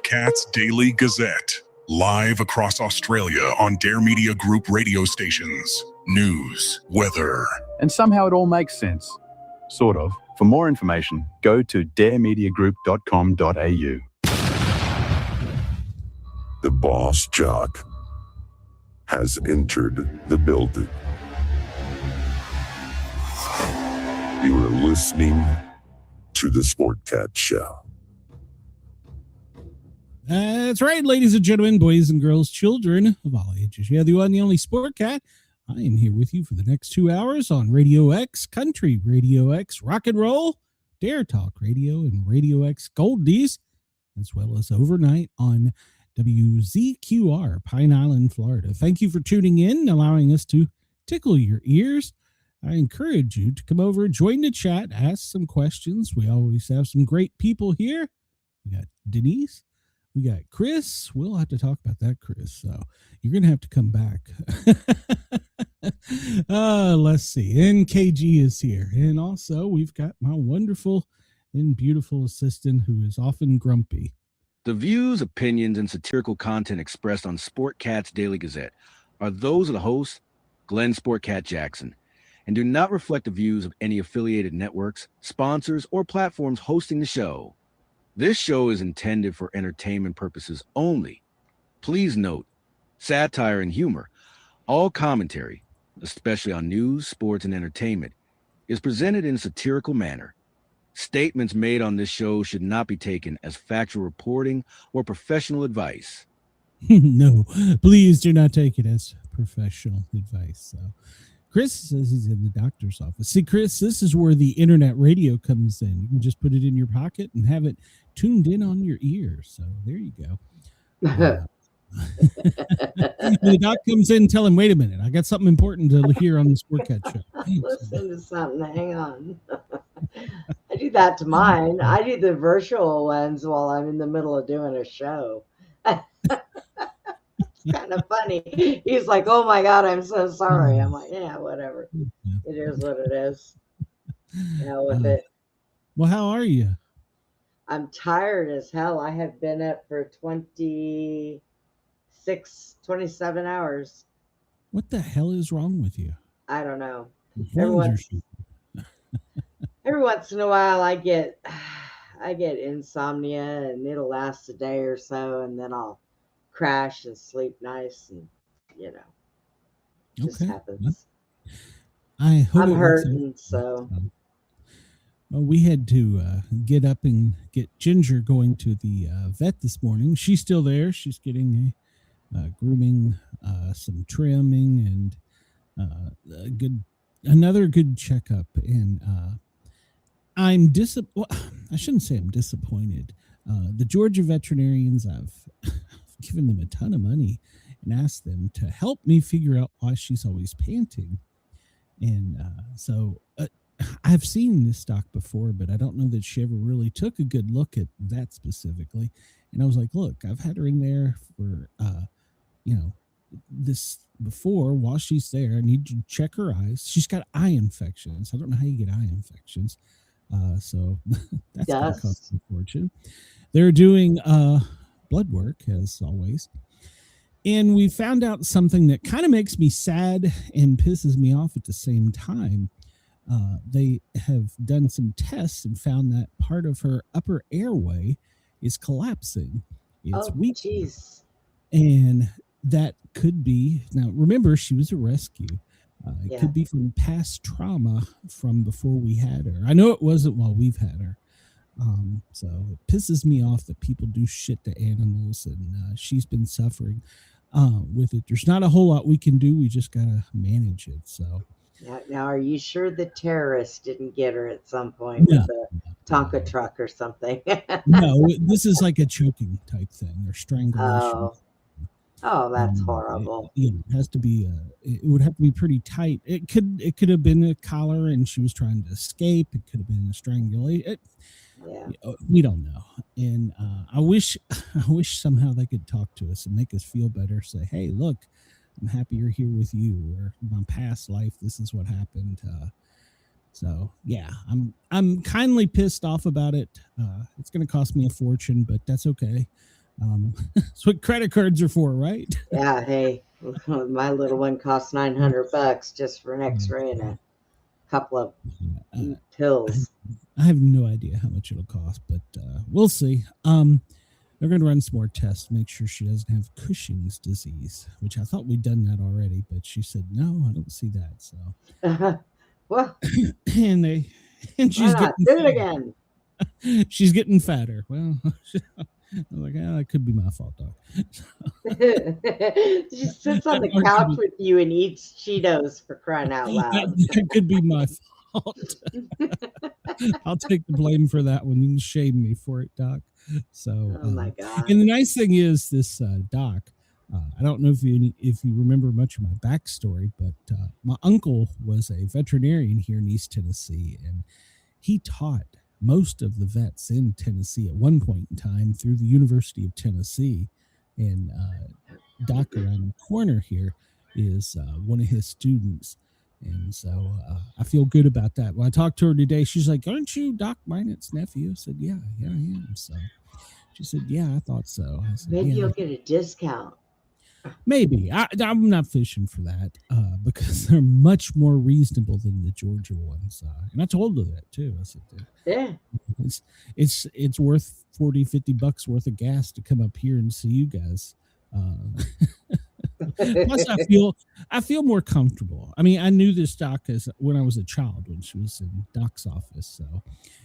Sportcat's Daily Gazette. Live across Australia on Dare Media Group radio stations. News, weather. And somehow it all makes sense. Sort of. For more information, go to daremediagroup.com.au. The boss jock has entered the building. You are listening to the Sportcat Show. That's right, ladies and gentlemen, boys and girls, children of all ages. Yeah, the one and the only Sportcat. I am here with you for the next 2 hours on Radio X Country, Radio X Rock and Roll, Dare Talk Radio, and Radio X Goldies, as well as overnight on WZQR, Pine Island, Florida. Thank you for tuning in and allowing us to tickle your ears. I encourage you to come over, join the chat, ask some questions. We always have some great people here. We got Denise. We got Chris. We'll have to talk about that, Chris. So you're going to have to come back. Let's see. NKG is here. And also we've got my wonderful and beautiful assistant who is often grumpy. The views, opinions, and satirical content expressed on Sportcat's Daily Gazette are those of the host, Glenn Sportcat Jackson, and do not reflect the views of any affiliated networks, sponsors, or platforms hosting the show. This show is intended for entertainment purposes only. Please note, satire and humor, all commentary, especially on news, sports, and entertainment, is presented in a satirical manner. Statements made on this show should not be taken as factual reporting or professional advice. No, please do not take it as professional advice. So Chris says he's in the doctor's office. See, Chris, this is where the internet radio comes in. You can just put it in your pocket and have it tuned in on your ear. So there you go. The doc comes in, tell him, wait a minute, I got something important to hear on the Sportcat show. Listen to something. Hang on. I do that to mine. I do the virtual ones while I'm in the middle of doing a show. It's kind of funny. He's like, oh my God, I'm so sorry. I'm like, yeah, whatever. It is what it is. With it. Well, how are you? I'm tired as hell. I have been up for 27 hours. What the hell is wrong with you? I don't know. Every once in a while I get insomnia and it'll last a day or so and then I'll crash and sleep nice and just happens. I'm hurting, so well, we had to get up and get Ginger going to the vet this morning. She's still there. She's getting a grooming, some trimming, and another good checkup. And I shouldn't say I'm disappointed. The Georgia veterinarians, I've given them a ton of money and asked them to help me figure out why she's always panting. And so I've seen this doc before, but I don't know that she ever really took a good look at that specifically. And I was like, look, I've had her in there for, this before while she's there. I need to check her eyes. She's got eye infections. I don't know how you get eye infections. So that's going to cost a fortune. They're doing blood work, as always. And we found out something that kind of makes me sad and pisses me off at the same time. They have done some tests and found that part of her upper airway is collapsing. It's weak. Geez. And that could be, now remember, she was a rescue. It could be from past trauma from before we had her. I know it wasn't while we've had her. So it pisses me off that people do shit to animals, and she's been suffering with it. There's not a whole lot we can do. We just got to manage it. So now, are you sure the terrorist didn't get her at some point with a Tonka truck or something? No, this is like a choking type thing or strangulation. Oh, that's horrible. It has to be. It would have to be pretty tight. It could have been a collar, and she was trying to escape. It could have been a strangulation. We don't know. And I wish somehow they could talk to us and make us feel better. Say, hey, look, I'm happy you're here with you. Or my past life, this is what happened. So yeah, I'm kindly pissed off about it. It's going to cost me a fortune, but that's okay. That's what credit cards are for, right? Yeah, hey, my little one cost $900 just for an X-ray and a couple of pills. I have no idea how much it'll cost, but we'll see. They're going to run some more tests, make sure she doesn't have Cushing's disease, which I thought we'd done that already, but she said no, I don't see that. So, well, and she's getting do it again. She's getting fatter. Well, I'm like, it could be my fault, Doc. She sits on the couch with you and eats Cheetos, for crying out loud. That could be my fault. I'll take the blame for that one. You can shame me for it, Doc. So, oh my God. And the nice thing is, this Doc, I don't know if you remember much of my backstory, but my uncle was a veterinarian here in East Tennessee, and he taught most of the vets in Tennessee at one point in time through the University of Tennessee. And Doc around the corner here is one of his students. And so I feel good about that. When I talked to her today, she's like, "Aren't you Doc Minot's nephew?" I said, yeah, I am. So she said, "Yeah, I thought so." I said, maybe you'll get a discount. Maybe. I'm not fishing for that because they're much more reasonable than the Georgia ones. And I told her that too. I said, yeah, it's worth $40-$50 worth of gas to come up here and see you guys. Plus, I feel more comfortable. I mean, I knew this doc when I was a child, when she was in Doc's office. So,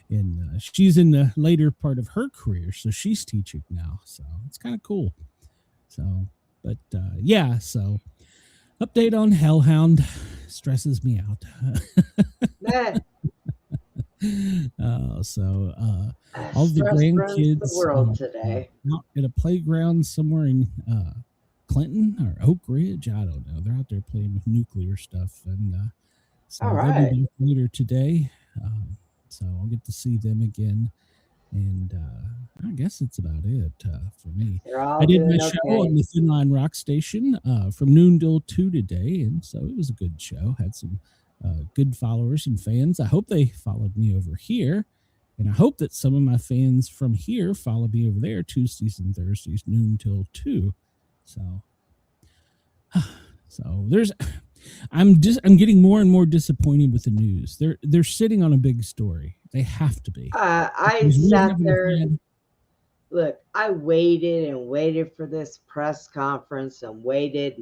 and she's in the later part of her career, so she's teaching now. So it's kind of cool. So, but yeah. So, update on Hellhound stresses me out. All the grandkids the world today out at a playground somewhere in Clinton or Oak Ridge. I don't know. They're out there playing with nuclear stuff, and so all they'll right. be back later today. So I'll get to see them again, and I guess that's about it for me. I did my show on the Thin Line Rock Station from noon till 2 today, and so it was a good show. Had some good followers and fans. I hope they followed me over here, and I hope that some of my fans from here follow me over there Tuesdays and Thursdays, noon till 2. So I'm getting more and more disappointed with the news. They're sitting on a big story. They have to be. I sat there. Look, I waited and waited for this press conference and waited,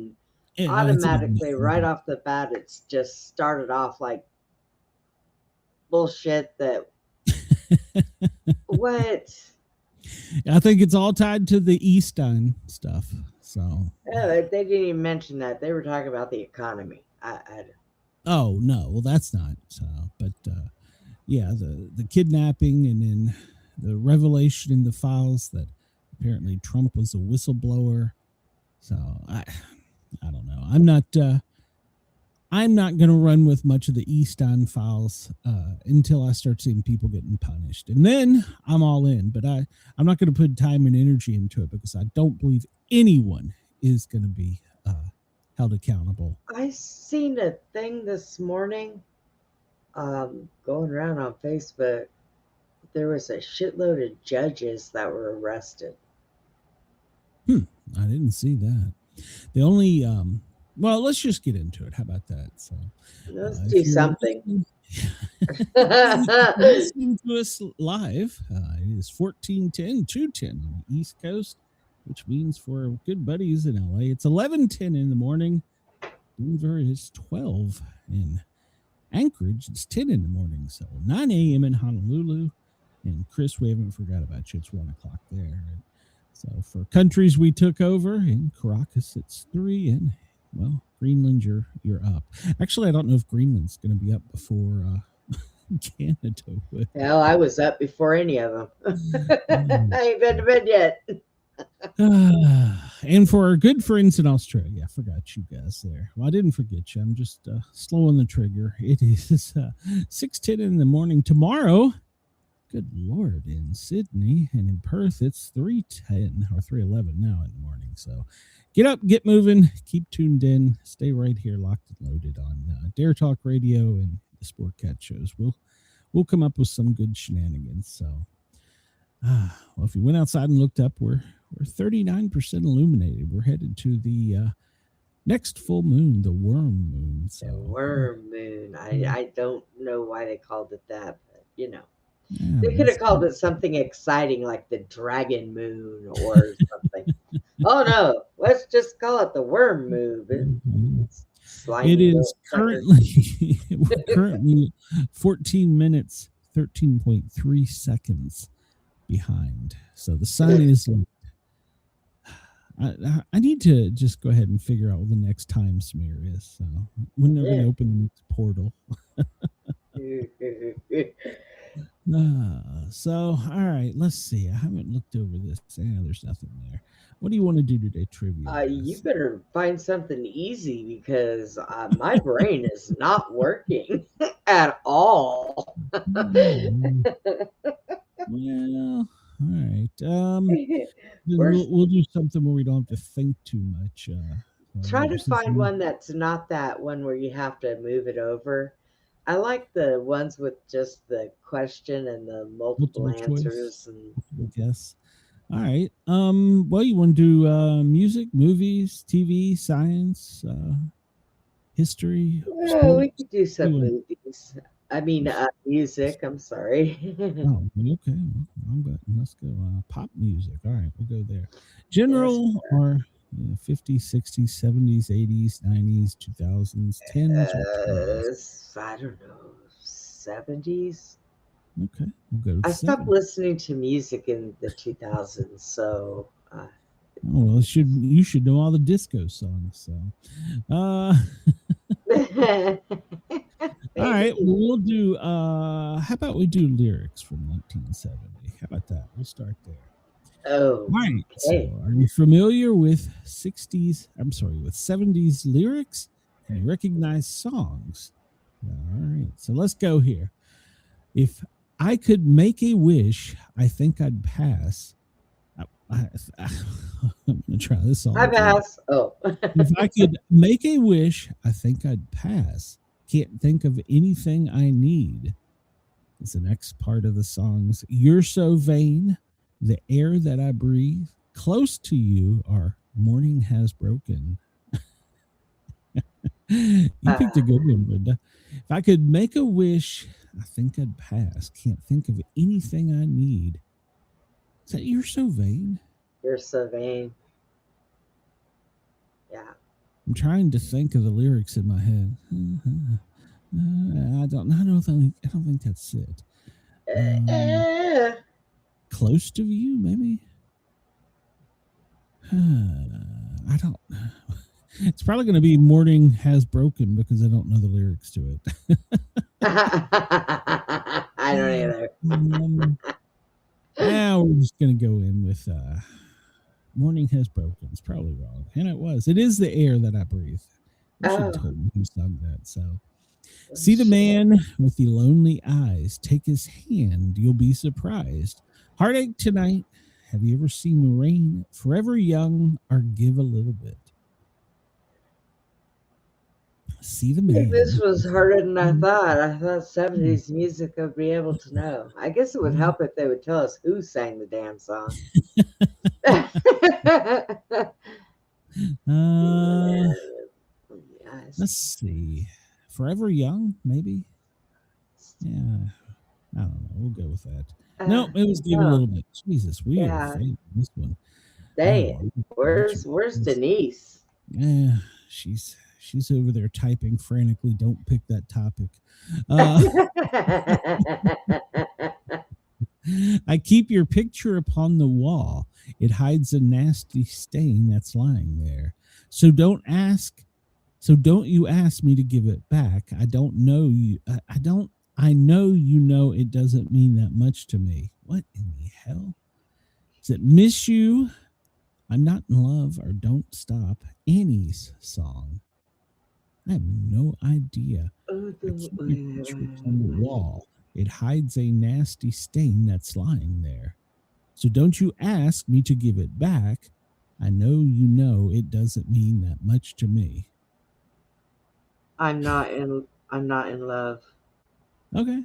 and automatically right off the bat, it's just started off like bullshit that what? I think it's all tied to the Easton stuff. So they didn't even mention that. They were talking about the economy. Oh no, well that's not so. But yeah, the kidnapping and then the revelation in the files that apparently Trump was a whistleblower. So I don't know. I'm not going to run with much of the Easton files until I start seeing people getting punished, and then I'm all in. But I'm not going to put time and energy into it because I don't believe anyone is going to be held accountable. I seen a thing this morning going around on Facebook. There was a shitload of judges that were arrested. I didn't see that. The only well, let's just get into it. How about that? So let's do something. Listening to us live, it is 14:10, 2:10 on the East Coast, which means for good buddies in LA, it's 11:10 in the morning. Denver is 12 in Anchorage. It's 10 in the morning, so 9 a.m. in Honolulu. And Chris, we haven't forgot about you. It's 1 o'clock there. And so for countries we took over, in Caracas it's 3, and well, Greenland, you're up. Actually, I don't know if Greenland's going to be up before Canada would. Hell, I was up before any of them. I ain't been to bed yet. And for our good friends in Australia, I forgot you guys there. Well, I didn't forget you. I'm just slow on the trigger. It is 6:10 in the morning tomorrow. Good Lord, in Sydney, and in Perth, it's 3:10 or 3:11 now in the morning. So get up, get moving, keep tuned in, stay right here, locked and loaded on Dare Talk Radio and the Sportcat shows. We'll come up with some good shenanigans. So, well, if you went outside and looked up, we're we're 39% illuminated. We're headed to the next full moon, the worm moon. So worm moon. I don't know why they called it that, but yeah, they could have called it something exciting like the dragon moon or something. Oh no, let's just call it the worm moon. It is currently we're currently 14 minutes 13.3 seconds behind. So the sun is I need to just go ahead and figure out what the next time smear is. So when they're going to open this portal. So, all right, let's see. I haven't looked over this. There's nothing there. What do you want to do today, trivia? You better find something easy because my brain is not working at all. Well, all right. We'll do something where we don't have to think too much. Try to find one that's not that one where you have to move it over. I like the ones with just the question and the multiple answers. I guess. All right. Well, you want to do music, movies, TV, science, history? Well, we could do some movies. I mean, music. I'm sorry. Oh, okay. I'm good. Let's go. Pop music. All right, we'll go there. General or 50s, 60s, 70s, 80s, 90s, 2000s, 10s. I don't know. 70s. Okay, we'll go. I stopped listening to music in the 2000s, so. Oh well, you should know all the disco songs. So. All right, well, we'll do. How about we do lyrics from 1970? How about that? We'll start there. Oh, all right. Okay. So, are you familiar with 60s? I'm sorry, with 70s lyrics? Can you recognize songs? All right. So let's go here. If I could make a wish, I think I'd pass. I'm gonna try this song. I pass. Oh. If I could make a wish, I think I'd pass. Can't think of anything I need. It's the next part of the songs. You're so vain, the air that I breathe, close to you, our morning has broken. You picked a good one, Brenda. If I could make a wish, I think I'd pass. Can't think of anything I need. Is that You're So Vain? You're so vain. Yeah. I'm trying to think of the lyrics in my head. I don't think that's it. Close to you, maybe. I don't. It's probably going to be "Morning Has Broken" because I don't know the lyrics to it. I don't either. Now we're just going to go in with "Morning Has Broken." It's probably wrong, and it was. It is the air that I breathe. You should have told me who sung that. So, see the man with the lonely eyes. Take his hand. You'll be surprised. Heartache tonight. Have you ever seen the rain? Forever young, or give a little bit. See the man. This was harder than I thought. I thought 70s music I'd be able to know. I guess it would help if they would tell us who sang the damn song. Let's see. Forever Young, maybe? Yeah. I don't know. We'll go with that. No, it was give a little bit. Jesus, we are failing this one. Dang. Where's Denise? Yeah, she's over there typing frantically. Don't pick that topic. I keep your picture upon the wall. It hides a nasty stain that's lying there. So don't you ask me to give it back. I don't know you. I know you know it doesn't mean that much to me. What in the hell? Is it Miss You? I'm Not in Love, or Don't Stop? Annie's song. I have no idea. I keep your picture on the wall. It hides a nasty stain that's lying there. So don't you ask me to give it back. I know you know it doesn't mean that much to me. I'm not in love. Okay.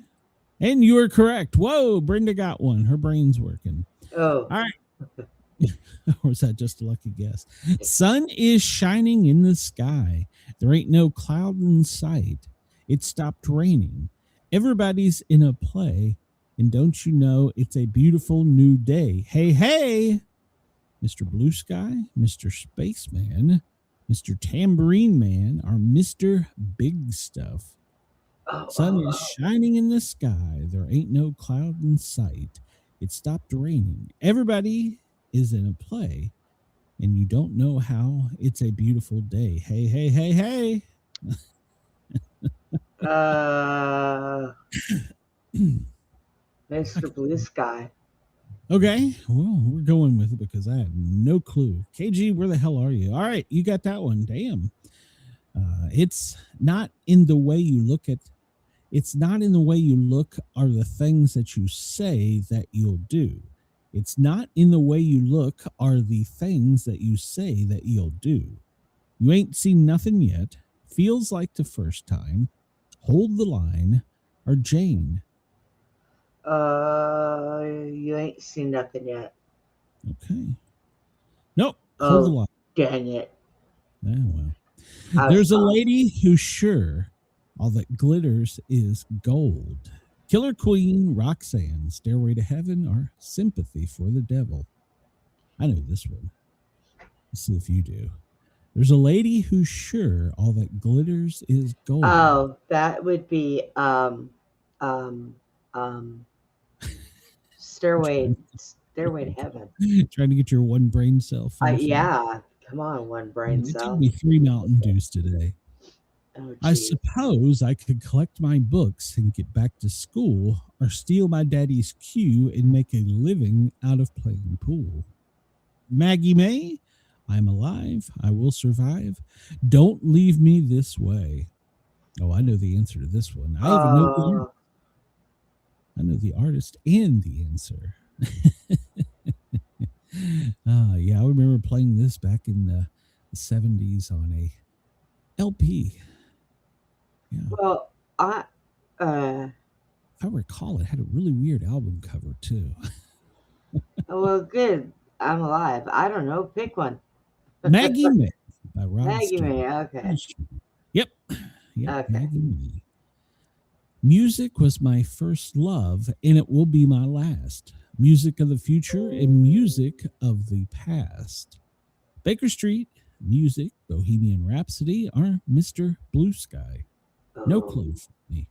And you are correct. Whoa, Brenda got one. Her brain's working. Oh. All right. Or is that just a lucky guess? Sun is shining in the sky. There ain't no cloud in sight. It stopped raining. Everybody's in a play. And don't you know it's a beautiful new day? Hey, hey, Mr. Blue Sky, Mr. Spaceman, Mr. Tambourine Man, or Mr. Big Stuff. Sun is shining in the sky. There ain't no cloud in sight. It stopped raining. Everybody is in a play, and you don't know how it's a beautiful day. Hey, hey, hey, hey. Mr. Blue Sky. Okay, well, we're going with it because I have no clue. KG, where the hell are you? All right, you got that one. Damn. It's not in the way you look at. It's not in the way you look are the things that you say that you'll do. It's not in the way you look are the things that you say that you'll do. You ain't seen nothing yet. Feels like the first time. Hold the line. Or Jane. You ain't seen nothing yet. Okay. Nope. Hold the line. Dang it. Yeah, well. There's a lady who's sure all that glitters is gold. Killer Queen, Roxanne, Stairway to Heaven, or Sympathy for the Devil. I know this one. Let's see if you do. There's a lady who's sure all that glitters is gold. Oh, that would be Stairway to Heaven. Trying to get your one brain cell. Yeah, come on, one brain cell. It took me 3 Mountain Dews today. Oh, I suppose I could collect my books and get back to school, or steal my daddy's cue and make a living out of playing pool. Maggie May, I'm alive. I will survive. Don't leave me this way. Oh, I know the answer to this one. I even know the artist and the answer. Yeah, I remember playing this back in the 70s on a LP. Yeah. Well, if I recall, it had a really weird album cover too. Well, good. I'm alive. I don't know. Pick one. Maggie May by Rod Maggie Stewart. May. Okay. Yep. Okay. Maggie May. Music was my first love, and it will be my last. Music of the future and music of the past. Baker Street, music, Bohemian Rhapsody, or Mr. Blue Sky. No clue for me.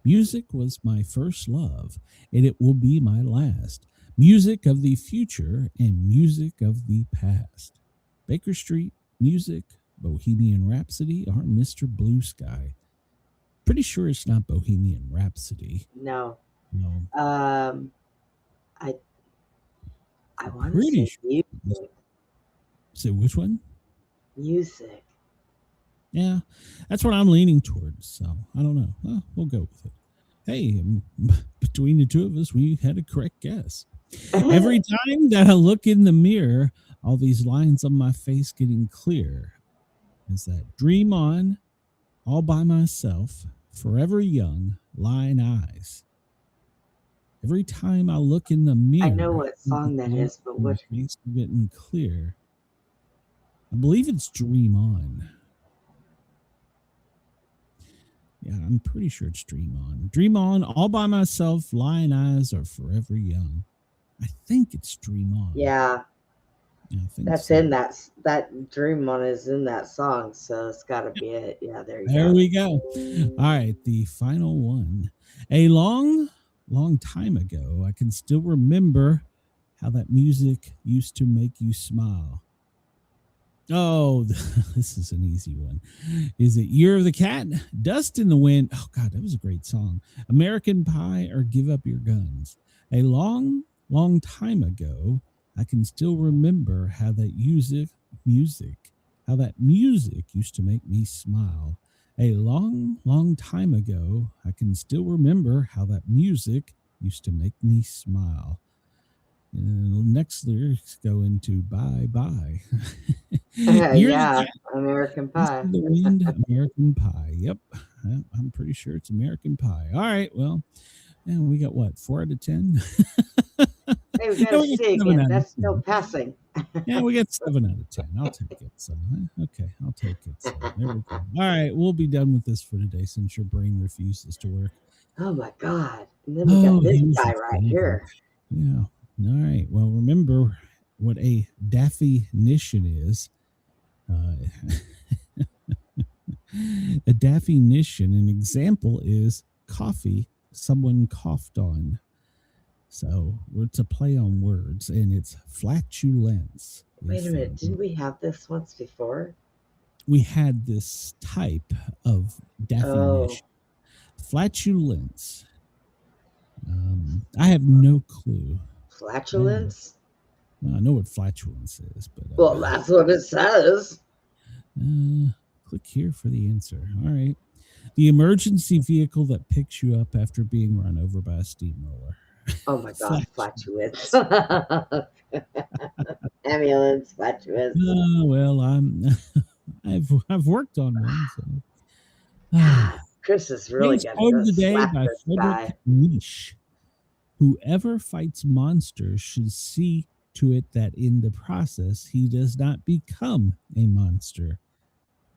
Music was my first love, and it will be my last. Music of the future and music of the past. Baker Street, music, Bohemian Rhapsody, or Mr. Blue Sky. Pretty sure it's not Bohemian Rhapsody. No. No. I want to say music. So which one? Music. Yeah, that's what I'm leaning towards. So I don't know. Well, we'll go with it. Hey, between the two of us, we had a correct guess. Every time that I look in the mirror, all these lines on my face getting clear. Is that dream on, all by myself, forever young, lying eyes. Every time I look in the mirror, I know what song that is, but what? It's getting clear. I believe it's Dream On. Yeah, I'm pretty sure it's Dream On. Dream On, all by myself, lying eyes are forever young. I think it's Dream On. Yeah. I think that's so. In that Dream On is in that song, so it's got to be it. Yeah, there we go. All right, the final one. A long time ago, I can still remember how that music used to make you smile. Oh, this is an easy one. Is it Year of the Cat? Dust in the Wind? Oh, God, that was a great song. American Pie or Give Up Your Guns? A long time ago, I can still remember how that music used to make me smile. A long time ago, I can still remember how that music used to make me smile. And the next lyrics go into bye bye. Yeah, American Pie. The Wind, American Pie. Yep, I'm pretty sure it's American Pie. All right, well, and we got what, 4 out of 10. Hey, we got a C again. That's still passing. Yeah, we got 7 out of 10. I'll take it. So, okay, I'll take it. So, there we go. All right, we'll be done with this for today since your brain refuses to work. Oh my God! And then we got this guy right here. Yeah. All right. Well, remember what a definition is. A definition, an example is coffee someone coughed on. So it's a play on words, and it's flatulence. Wait a minute. Didn't we have this once before? We had this type of definition. Flatulence. I have no clue. Flatulence? I know what flatulence is, but well, that's what it says. Click here for the answer. All right. The emergency vehicle that picks you up after being run over by a steamroller. Oh my God, flatulence. Ambulance, flatulence. Well, I've worked on one. So. Chris is really going to today slap by this guy. Nietzsche. Whoever fights monsters should see to it that in the process he does not become a monster.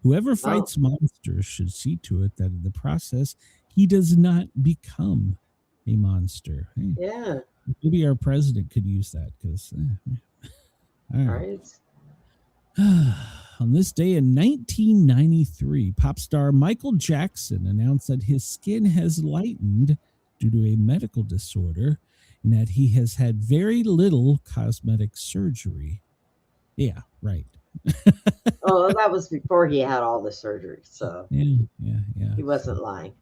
Whoever fights monsters should see to it that in the process he does not become a monster. Hey, yeah. Maybe our president could use that because. All right. On this day in 1993, pop star Michael Jackson announced that his skin has lightened due to a medical disorder and that he has had very little cosmetic surgery. Yeah, right. Oh, that was before he had all the surgery, so yeah. He wasn't lying.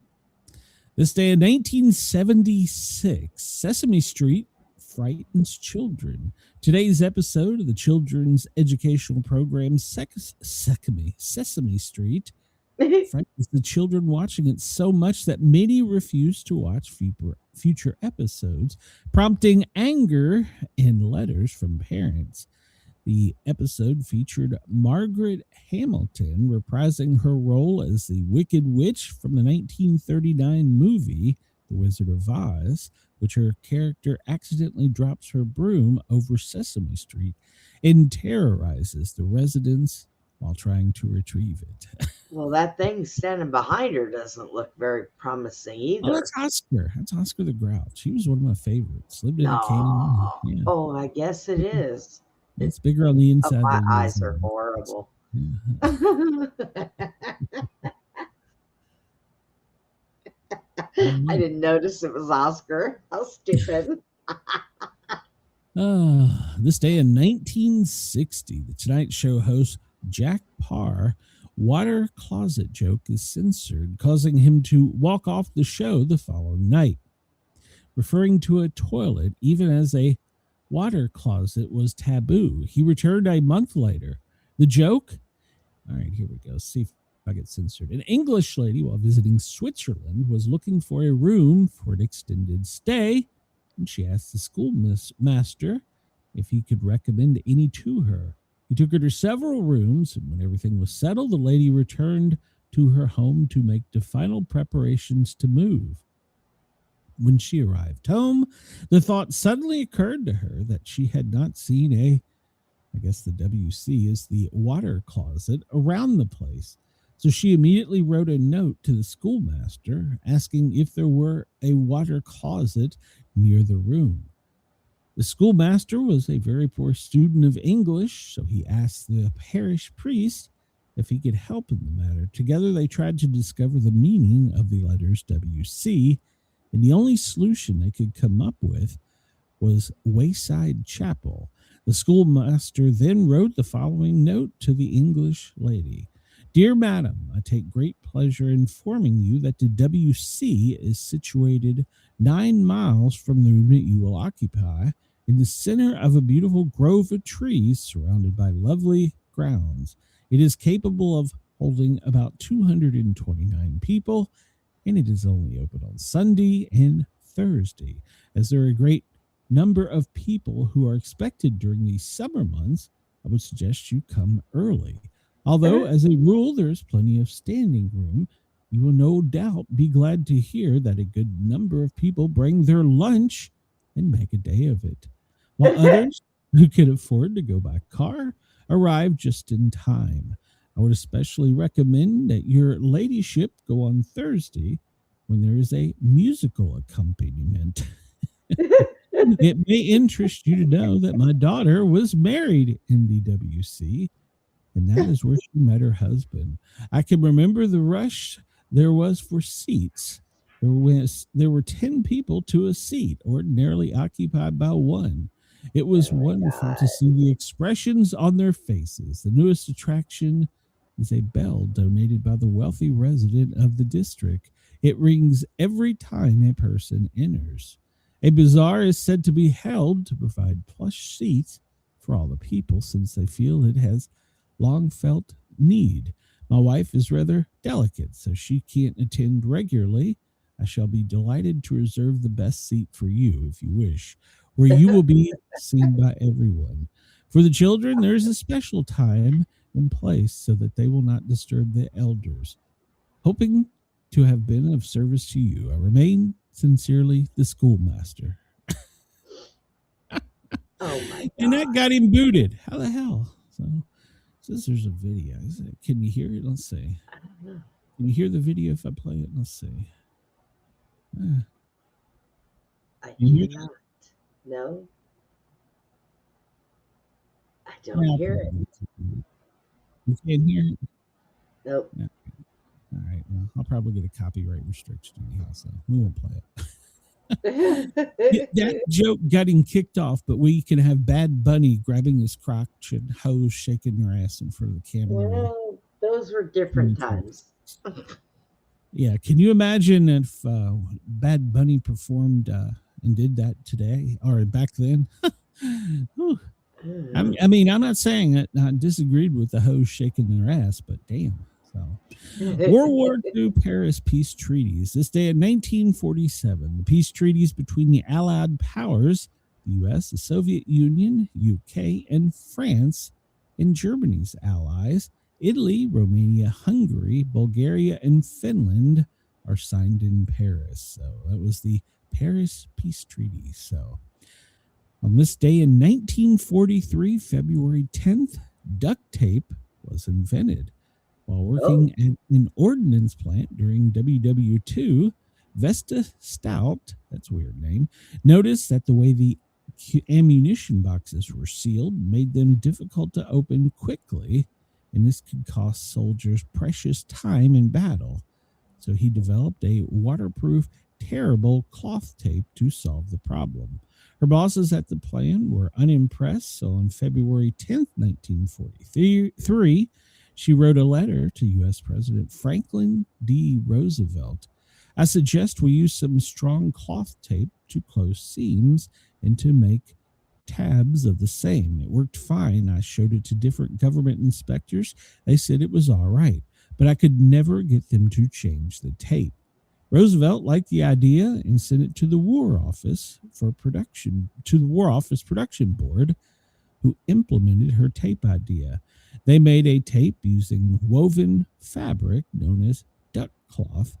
This day in 1976, Sesame Street frightens children. Today's episode of the children's educational program Sesame Street frightens the children watching it so much that many refuse to watch future episodes, prompting anger and letters from parents. The episode featured Margaret Hamilton reprising her role as the Wicked Witch from the 1939 movie The Wizard of Oz, which her character accidentally drops her broom over Sesame Street and terrorizes the residents while trying to retrieve it. Well, that thing standing behind her doesn't look very promising either. Oh, that's Oscar. That's Oscar the Grouch. He was one of my favorites. Lived in a can. Yeah. Oh, I guess it is. It's bigger on the inside. My eyes are horrible. I didn't notice it was Oscar. How stupid. This day in 1960, the Tonight Show host Jack Parr water closet joke is censored, causing him to walk off the show the following night. Referring to a toilet, even as a water closet, was taboo. He returned a month later. The joke? All right, here we go. See if I get censored. An English lady, while visiting Switzerland, was looking for a room for an extended stay, and she asked the schoolmaster if he could recommend any to her. He took her to several rooms, and when everything was settled, the lady returned to her home to make the final preparations to move. When she arrived home, the thought suddenly occurred to her that she had not seen I guess the WC is the water closet, around the place. So she immediately wrote a note to the schoolmaster asking if there were a water closet near the room. The schoolmaster was a very poor student of English, so he asked the parish priest if he could help in the matter. Together they tried to discover the meaning of the letters WC, and the only solution they could come up with was Wayside Chapel. The schoolmaster then wrote the following note to the English lady. Dear Madam, I take great pleasure informing you that the WC is situated 9 miles from the room that you will occupy, in the center of a beautiful grove of trees surrounded by lovely grounds. It is capable of holding about 229 people, and it is only open on Sunday and Thursday. As there are a great number of people who are expected during the summer months, I would suggest you come early. Although, as a rule, there is plenty of standing room, you will no doubt be glad to hear that a good number of people bring their lunch and make a day of it. while others who could afford to go by car arrived just in time. I would especially recommend that your ladyship go on Thursday when there is a musical accompaniment. It may interest you to know that my daughter was married in the WC, and that is where she met her husband. I can remember the rush there was for seats. There were 10 people to a seat, ordinarily occupied by one. It was wonderful to see the expressions on their faces. The newest attraction is a bell donated by the wealthy resident of the district. It rings every time a person enters. A bazaar is said to be held to provide plush seats for all the people, since they feel it has long felt need. My wife is rather delicate, so she can't attend regularly. I shall be delighted to reserve the best seat for you, if you wish, where you will be seen by everyone. For the children, there is a special time and place so that they will not disturb the elders. Hoping to have been of service to you, I remain sincerely the schoolmaster. Oh my God. And that got him booted. How the hell? So says there's a video. Can you hear it? Let's see. I don't know. Can you hear the video if I play it? Let's see. I You cannot. No. I don't hear it. You can't hear it? Nope. No. All right. Well, I'll probably get a copyright restriction anyhow, so we won't play it. That joke got him kicked off, but we can have Bad Bunny grabbing his crotch and hoes shaking their ass in front of the camera. Well, those were different times. Yeah. Can you imagine if Bad Bunny performed and did that today or back then? I mean, I'm not saying that I disagreed with the hoes shaking their ass, but damn. So, World War II Paris peace treaties. This day in 1947, the peace treaties between the Allied powers, the U.S., the Soviet Union, UK, and France, and Germany's allies, Italy, Romania, Hungary, Bulgaria, and Finland, are signed in Paris. So that was the Paris peace treaty. So on this day in 1943, February 10th, duct tape was invented. While working at an ordnance plant during WW2, Vesta Stout, that's a weird name, noticed that the way the ammunition boxes were sealed made them difficult to open quickly, and this could cost soldiers precious time in battle. So he developed a waterproof, tearable cloth tape to solve the problem. Her bosses at the plant were unimpressed, so on February 10th, 1943, she wrote a letter to U.S. President Franklin D. Roosevelt. I suggest we use some strong cloth tape to close seams and to make tabs of the same. It worked fine. I showed it to different government inspectors. They said it was all right, but I could never get them to change the tape. Roosevelt liked the idea and sent it to the War Office production board, who implemented her tape idea. They made a tape using woven fabric known as duck cloth,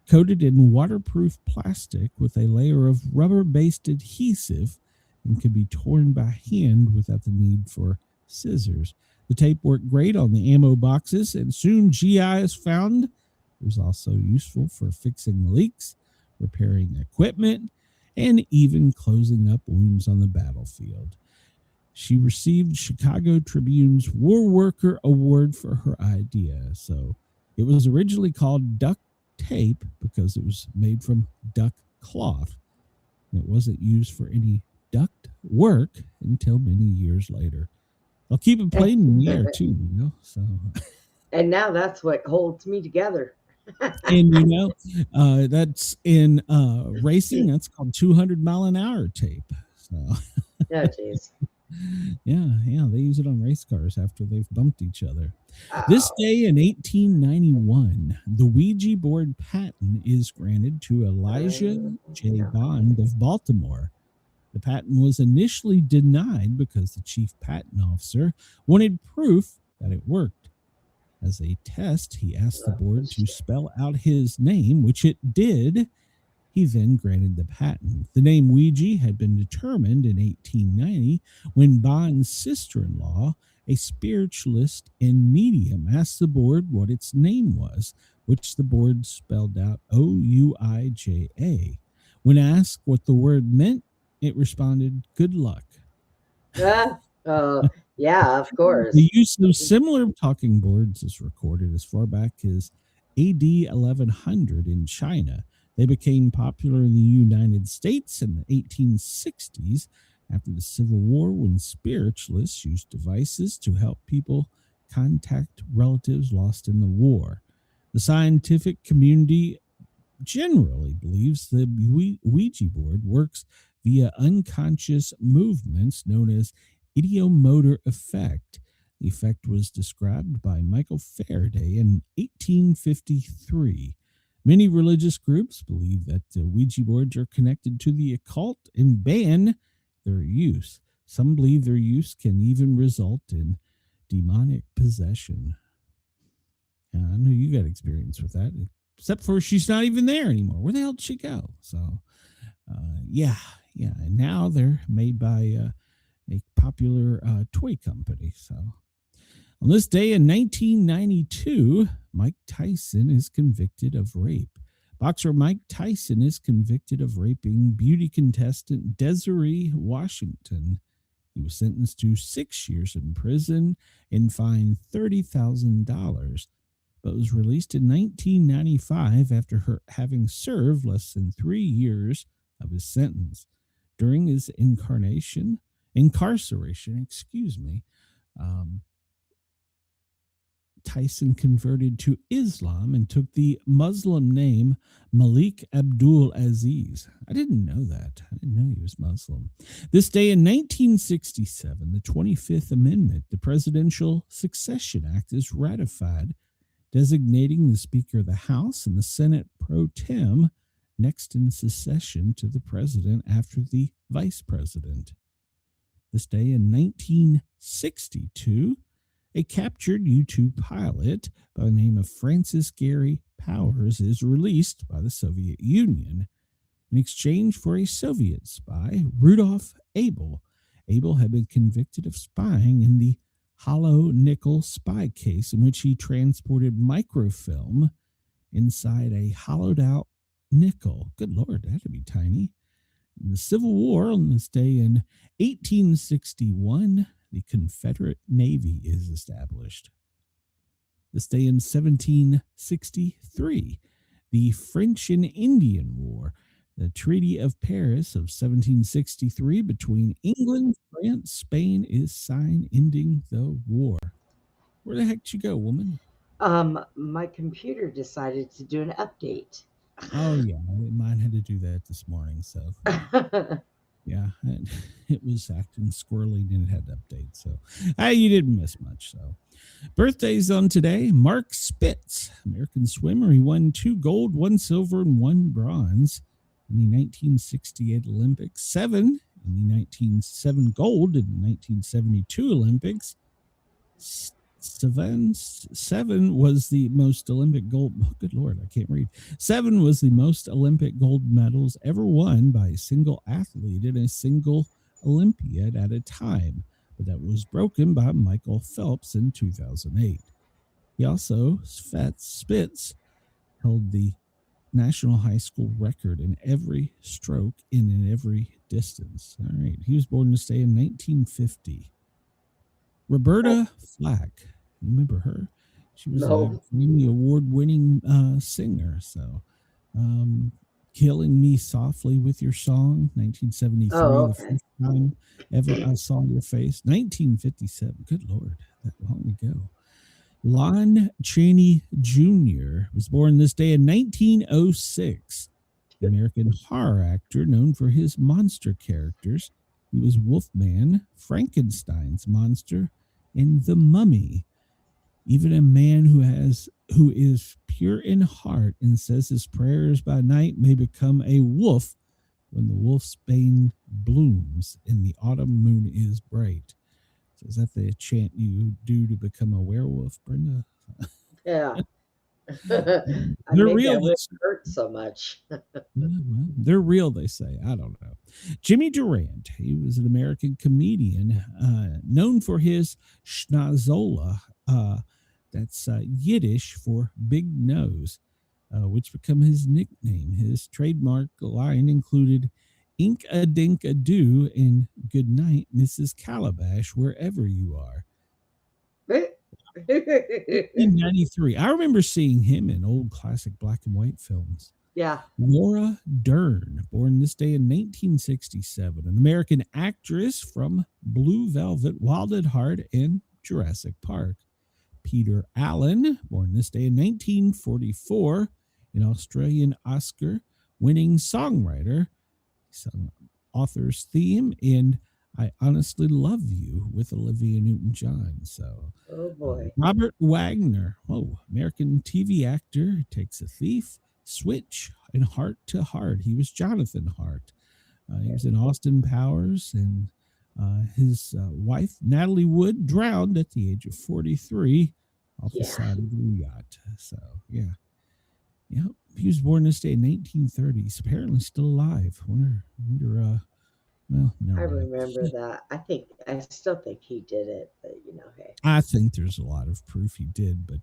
coated in waterproof plastic with a layer of rubber-based adhesive, and could be torn by hand without the need for scissors. The tape worked great on the ammo boxes, and soon GIs found it was also useful for fixing leaks, repairing equipment, and even closing up wounds on the battlefield. She received Chicago Tribune's War Worker Award for her idea. So it was originally called duct tape because it was made from duck cloth. And it wasn't used for any duct work until many years later. I'll keep it playing in the air too, you know. So, and now that's what holds me together. And you know, that's in racing. That's called 200-mile-an-hour tape. So, oh, jeez. Yeah, they use it on race cars after they've bumped each other. This day in 1891, the Ouija board patent is granted to Elijah J. Bond of Baltimore. The patent was initially denied because the chief patent officer wanted proof that it worked. As a test, he asked the board to spell out his name, which it did. He then granted the patent. The name Ouija had been determined in 1890 when Bond's sister-in-law, a spiritualist and medium, asked the board what its name was, which the board spelled out Ouija. When asked what the word meant, it responded, "Good luck." Yeah, of course. The use of similar talking boards is recorded as far back as AD 1100 in China. They became popular in the United States in the 1860s after the Civil War, when spiritualists used devices to help people contact relatives lost in the war. The scientific community generally believes the Ouija board works via unconscious movements known as ideomotor effect. The effect was described by Michael Faraday in 1853. Many religious groups believe that the Ouija boards are connected to the occult and ban their use. Some believe their use can even result in demonic possession. I know you got experience with that, except for she's not even there anymore. Where the hell did she go? So, yeah. And now they're made by a popular toy company. So, on this day in 1992, Mike Tyson is convicted of rape. Boxer Mike Tyson is convicted of raping beauty contestant Desiree Washington. He was sentenced to 6 years in prison and fined $30,000, but was released in 1995 after her having served less than 3 years of his sentence. During his incarceration, Tyson converted to Islam and took the Muslim name Malik Abdul Aziz. I didn't know that. I didn't know he was Muslim. This day in 1967, the 25th Amendment, the Presidential Succession Act, is ratified, designating the Speaker of the House and the Senate pro tem next in succession to the President after the Vice President. This day in 1962, a captured U-2 pilot by the name of Francis Gary Powers is released by the Soviet Union in exchange for a Soviet spy, Rudolf Abel. Abel had been convicted of spying in the hollow nickel spy case in which he transported microfilm inside a hollowed out nickel. Good Lord, that had to be tiny. In the Civil War, on this day in 1861, the Confederate Navy is established. This day in 1763, the French and Indian War. The Treaty of Paris of 1763 between England, France, Spain is signed, ending the war. Where the heck did you go, woman? My computer decided to do an update. Oh, yeah. Mine had to do that this morning, so... Yeah, it was acting squirrely and it had to update. So, you didn't miss much. So, birthdays on today. Mark Spitz, American swimmer. He won 2 gold, 1 silver, and 1 bronze in the 1968 Olympics. 7 gold in the 1972 Olympics. 7 was the most Olympic gold. Oh, good Lord, I can't read. 7 was the most Olympic gold medals ever won by a single athlete in a single Olympiad at a time, but that was broken by Michael Phelps in 2008. He also, Spitz, held the national high school record in every stroke and in every distance. All right, he was born this day in 1950. Roberta Flack. Remember her? She was a Grammy award-winning singer. So, Killing Me Softly with Your Song, 1973, the first time ever I saw your face. 1957, good Lord, that long ago. Lon Chaney Jr. was born this day in 1906. The American horror actor known for his monster characters. He was Wolfman, Frankenstein's monster, and the Mummy. Even a man who is pure in heart and says his prayers by night may become a wolf when the wolfsbane blooms and the autumn moon is bright. So is that the chant you do to become a werewolf, Brenda? Yeah. I They're maybe I real. wouldn't hurt so much. They're real, they say. I don't know. Jimmy Durant, he was an American comedian known for his schnozola. That's Yiddish for big nose, which became his nickname. His trademark line included Ink a Dink a Doo and Good Night, Mrs. Calabash, wherever you are. 1993. I remember seeing him in old classic black and white films. Yeah. Laura Dern, born this day in 1967, an American actress from Blue Velvet, Wild at Heart, and Jurassic Park. Peter Allen, born this day in 1944, an Australian Oscar-winning songwriter. He sung Author's Theme and I Honestly Love You with Olivia Newton-John. So, oh boy. Robert Wagner, American TV actor, takes a thief, Switch, and Heart to Heart. He was Jonathan Hart. He was in Austin Powers, and his wife, Natalie Wood, drowned at the age of 43 off the side of the yacht. So, yeah. Yep. He was born this day in 1930. He's apparently still alive. Well, no. I remember that. I still think he did it, but hey. I think there's a lot of proof he did, but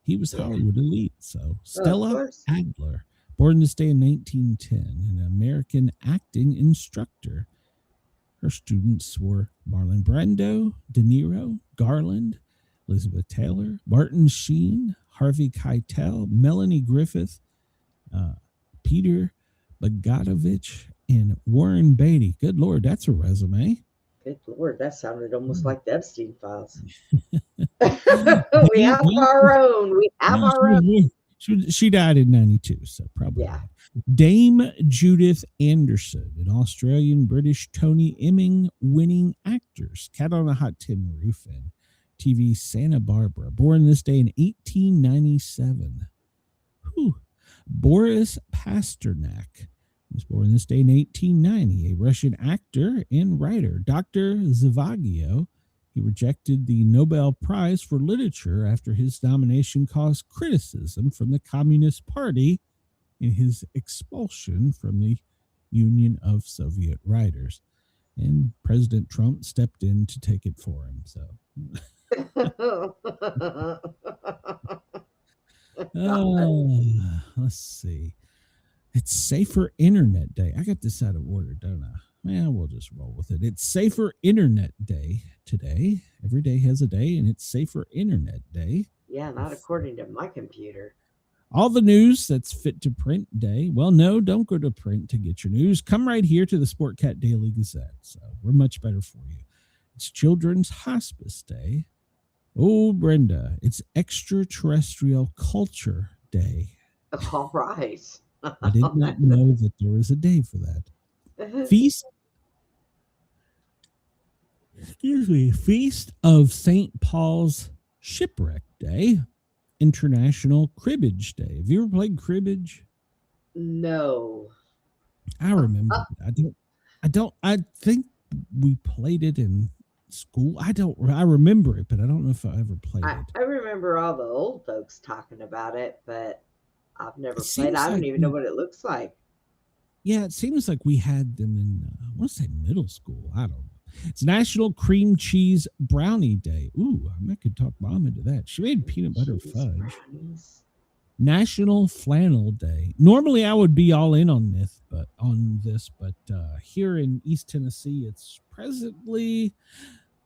he was Hollywood elite. So Stella Adler, born this day in 1910, an American acting instructor. Her students were Marlon Brando, De Niro, Garland, Elizabeth Taylor, Martin Sheen, Harvey Keitel, Melanie Griffith, Peter Bogdanovich, and Warren Beatty. Good Lord, that's a resume. Good Lord, that sounded almost like the Epstein files. We have our own. We have our own. She died in 92, so probably. Yeah. Dame Judith Anderson, an Australian British Tony Emming winning actress. Cat on a Hot Tin Roof and TV Santa Barbara. Born this day in 1897. Boris Pasternak was born this day in 1890, a Russian actor and writer. Dr. Zavagio, he rejected the Nobel Prize for Literature after his nomination caused criticism from the Communist Party in his expulsion from the Union of Soviet Writers. And President Trump stepped in to take it for him. So, let's see. It's Safer Internet Day. I got this out of order, don't I? Yeah, we'll just roll with it. It's Safer Internet Day today. Every day has a day, and it's Safer Internet Day. Yeah, not according to my computer. All the news that's fit to print day. Well, no, don't go to print to get your news. Come right here to the Sportcat Daily Gazette. So we're much better for you. It's Children's Hospice Day. Oh, Brenda, it's Extraterrestrial Culture Day. All right. I did not know that there was a day for that. Feast of St. Paul's Shipwreck Day. International Cribbage Day. Have you ever played cribbage? No. I remember. I think we played it in school. I remember it, but I don't know if I ever played it. I remember all the old folks talking about it, but I've never played. I don't even know what it looks like. Yeah, it seems like we had them in, I want to say middle school. I don't know. It's National Cream Cheese Brownie Day. Ooh, I could talk Mom into that. She made peanut butter fudge. Brownies. National Flannel Day. Normally, I would be all in on this, but here in East Tennessee, it's presently,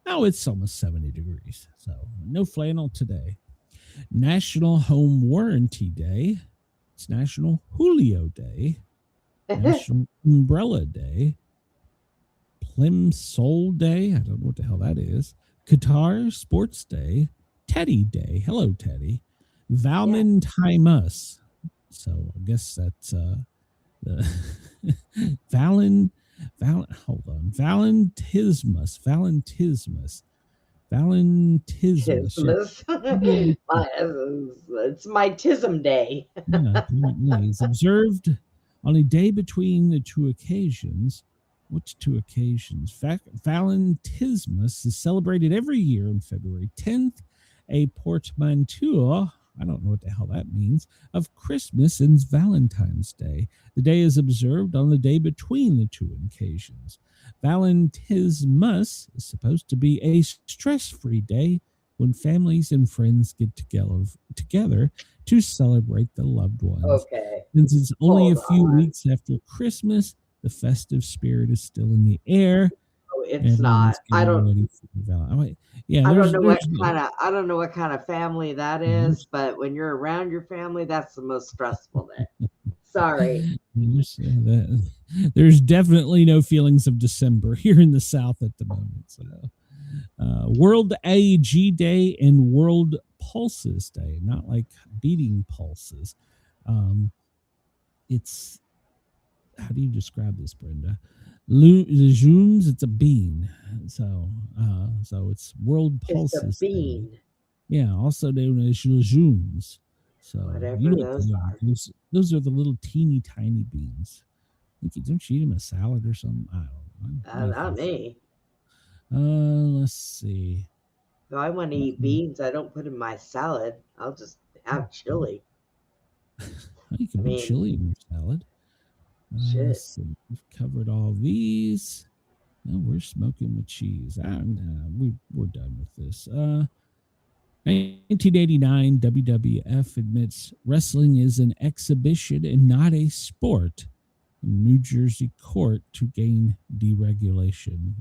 it's almost 70 degrees. So no flannel today. National Home Warranty Day. It's National Julio Day. National Umbrella Day. Plimsoll Day. I don't know what the hell that is. Qatar Sports Day. Teddy Day. Hello, Teddy. Valentimus. So I guess that's the Valentismus. It's my tism day. It's observed on a day between the two occasions. Which two occasions? Valentismus is celebrated every year on February 10th. A portmanteau I don't know what the hell that means, of Christmas and Valentine's Day. The day is observed on the day between the two occasions. Valentismus is supposed to be a stress-free day when families and friends get together to celebrate the loved ones. Okay. Since it's only a few weeks after Christmas, the festive spirit is still in the air. Oh, it's not. I don't. Yeah, I don't know what kind of family that is, but when you're around your family, that's the most stressful day. Sorry. There's definitely no feelings of December here in the South at the moment. So, World AEG Day and World Pulses Day, not like beating pulses. It's, how do you describe this, Brenda? Legumes, it's a bean. So it's World Pulses. It's a bean. Day. Yeah, also known as legumes. So whatever those are. Those are the little teeny tiny beans. Don't you eat them in a salad or something? I don't know. Not me. Let's see. If I want to eat beans, I don't put in my salad. I'll just have chili. You can put chili in your salad. Shit. We've covered all these. Now we're smoking with cheese. We're done with this. 1989, WWF admits wrestling is an exhibition and not a sport. New Jersey court to gain deregulation.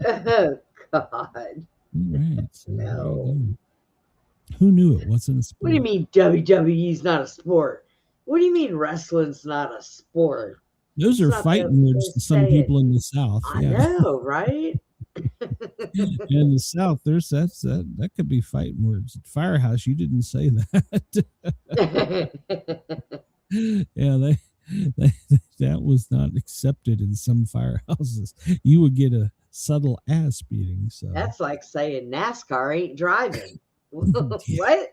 Oh, God. Right. So no. Who knew it wasn't a sport? What do you mean WWE's not a sport? What do you mean wrestling's not a sport? Those are fighting words to some people in the South. I know, right? In the South, there's that could be fighting words. At Firehouse, you didn't say that. Yeah, that was not accepted in some firehouses. You would get a subtle ass beating. So that's like saying NASCAR ain't driving. What?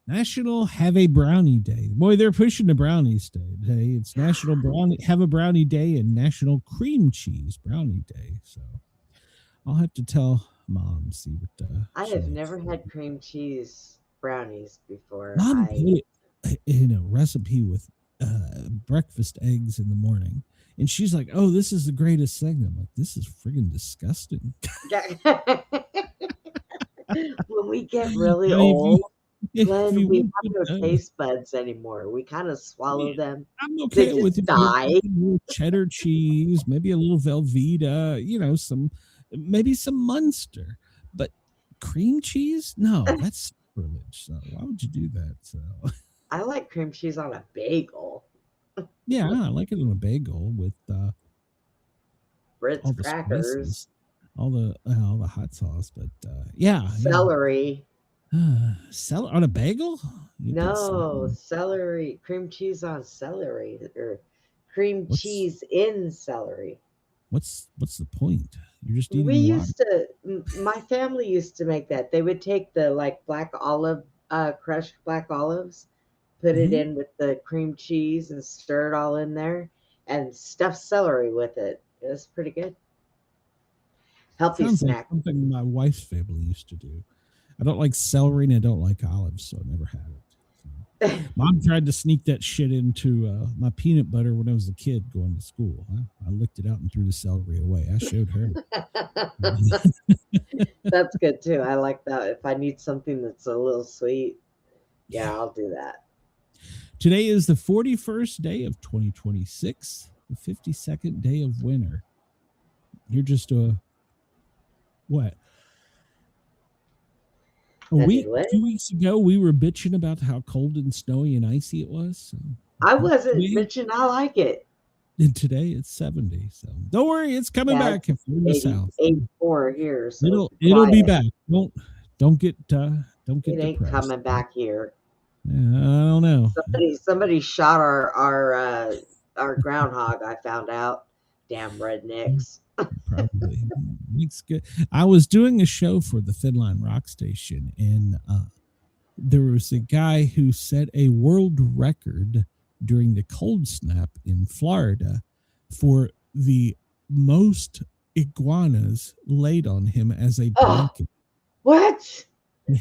National Have a Brownie Day. Boy, they're pushing the brownies day. It's National Have a Brownie Day and National Cream Cheese Brownie Day. So I'll have to tell Mom, see what I have never had cream cheese brownies before. Mom put it in a recipe with breakfast eggs in the morning. And she's like, "Oh, this is the greatest thing." I'm like, "This is friggin' disgusting." When we get really old, Glenn, we have no taste buds anymore. We kind of swallow them. I'm okay with die. Cheddar cheese, maybe a little Velveeta, maybe some Munster, but cream cheese? No, that's sacrilege. So why would you do that? So I like cream cheese on a bagel. Yeah, I like it on a bagel with Ritz crackers, spices, all the hot sauce, but celery. Celery on a bagel? No, celery, cream cheese on celery, or cream cheese in celery. What's the point? You're just eating my family used to make that. They would take the black olive, crushed black olives, put it in with the cream cheese and stir it all in there and stuff celery with it. It was pretty good. Healthy snack. Like something my wife's family used to do. I don't like celery and I don't like olives, so I never had it. So. Mom tried to sneak that shit into my peanut butter when I was a kid going to school. I licked it out and threw the celery away. I showed her. That's good too. I like that. If I need something that's a little sweet, I'll do that. Today is the 41st day of 2026, the 52nd day of winter. You're just what? A week, 2 weeks ago, we were bitching about how cold and snowy and icy it was. So I wasn't bitching. I like it. And today it's 70. So don't worry, it's coming back if you're in the South. 84 here. So it'll be back. Don't get it ain't depressed. Coming back here. Yeah, I don't know. Somebody shot our groundhog. I found out. Damn rednecks. Probably. It's good. I was doing a show for the Thin Line Rock Station, and there was a guy who set a world record during the cold snap in Florida for the most iguanas laid on him as a blanket. What?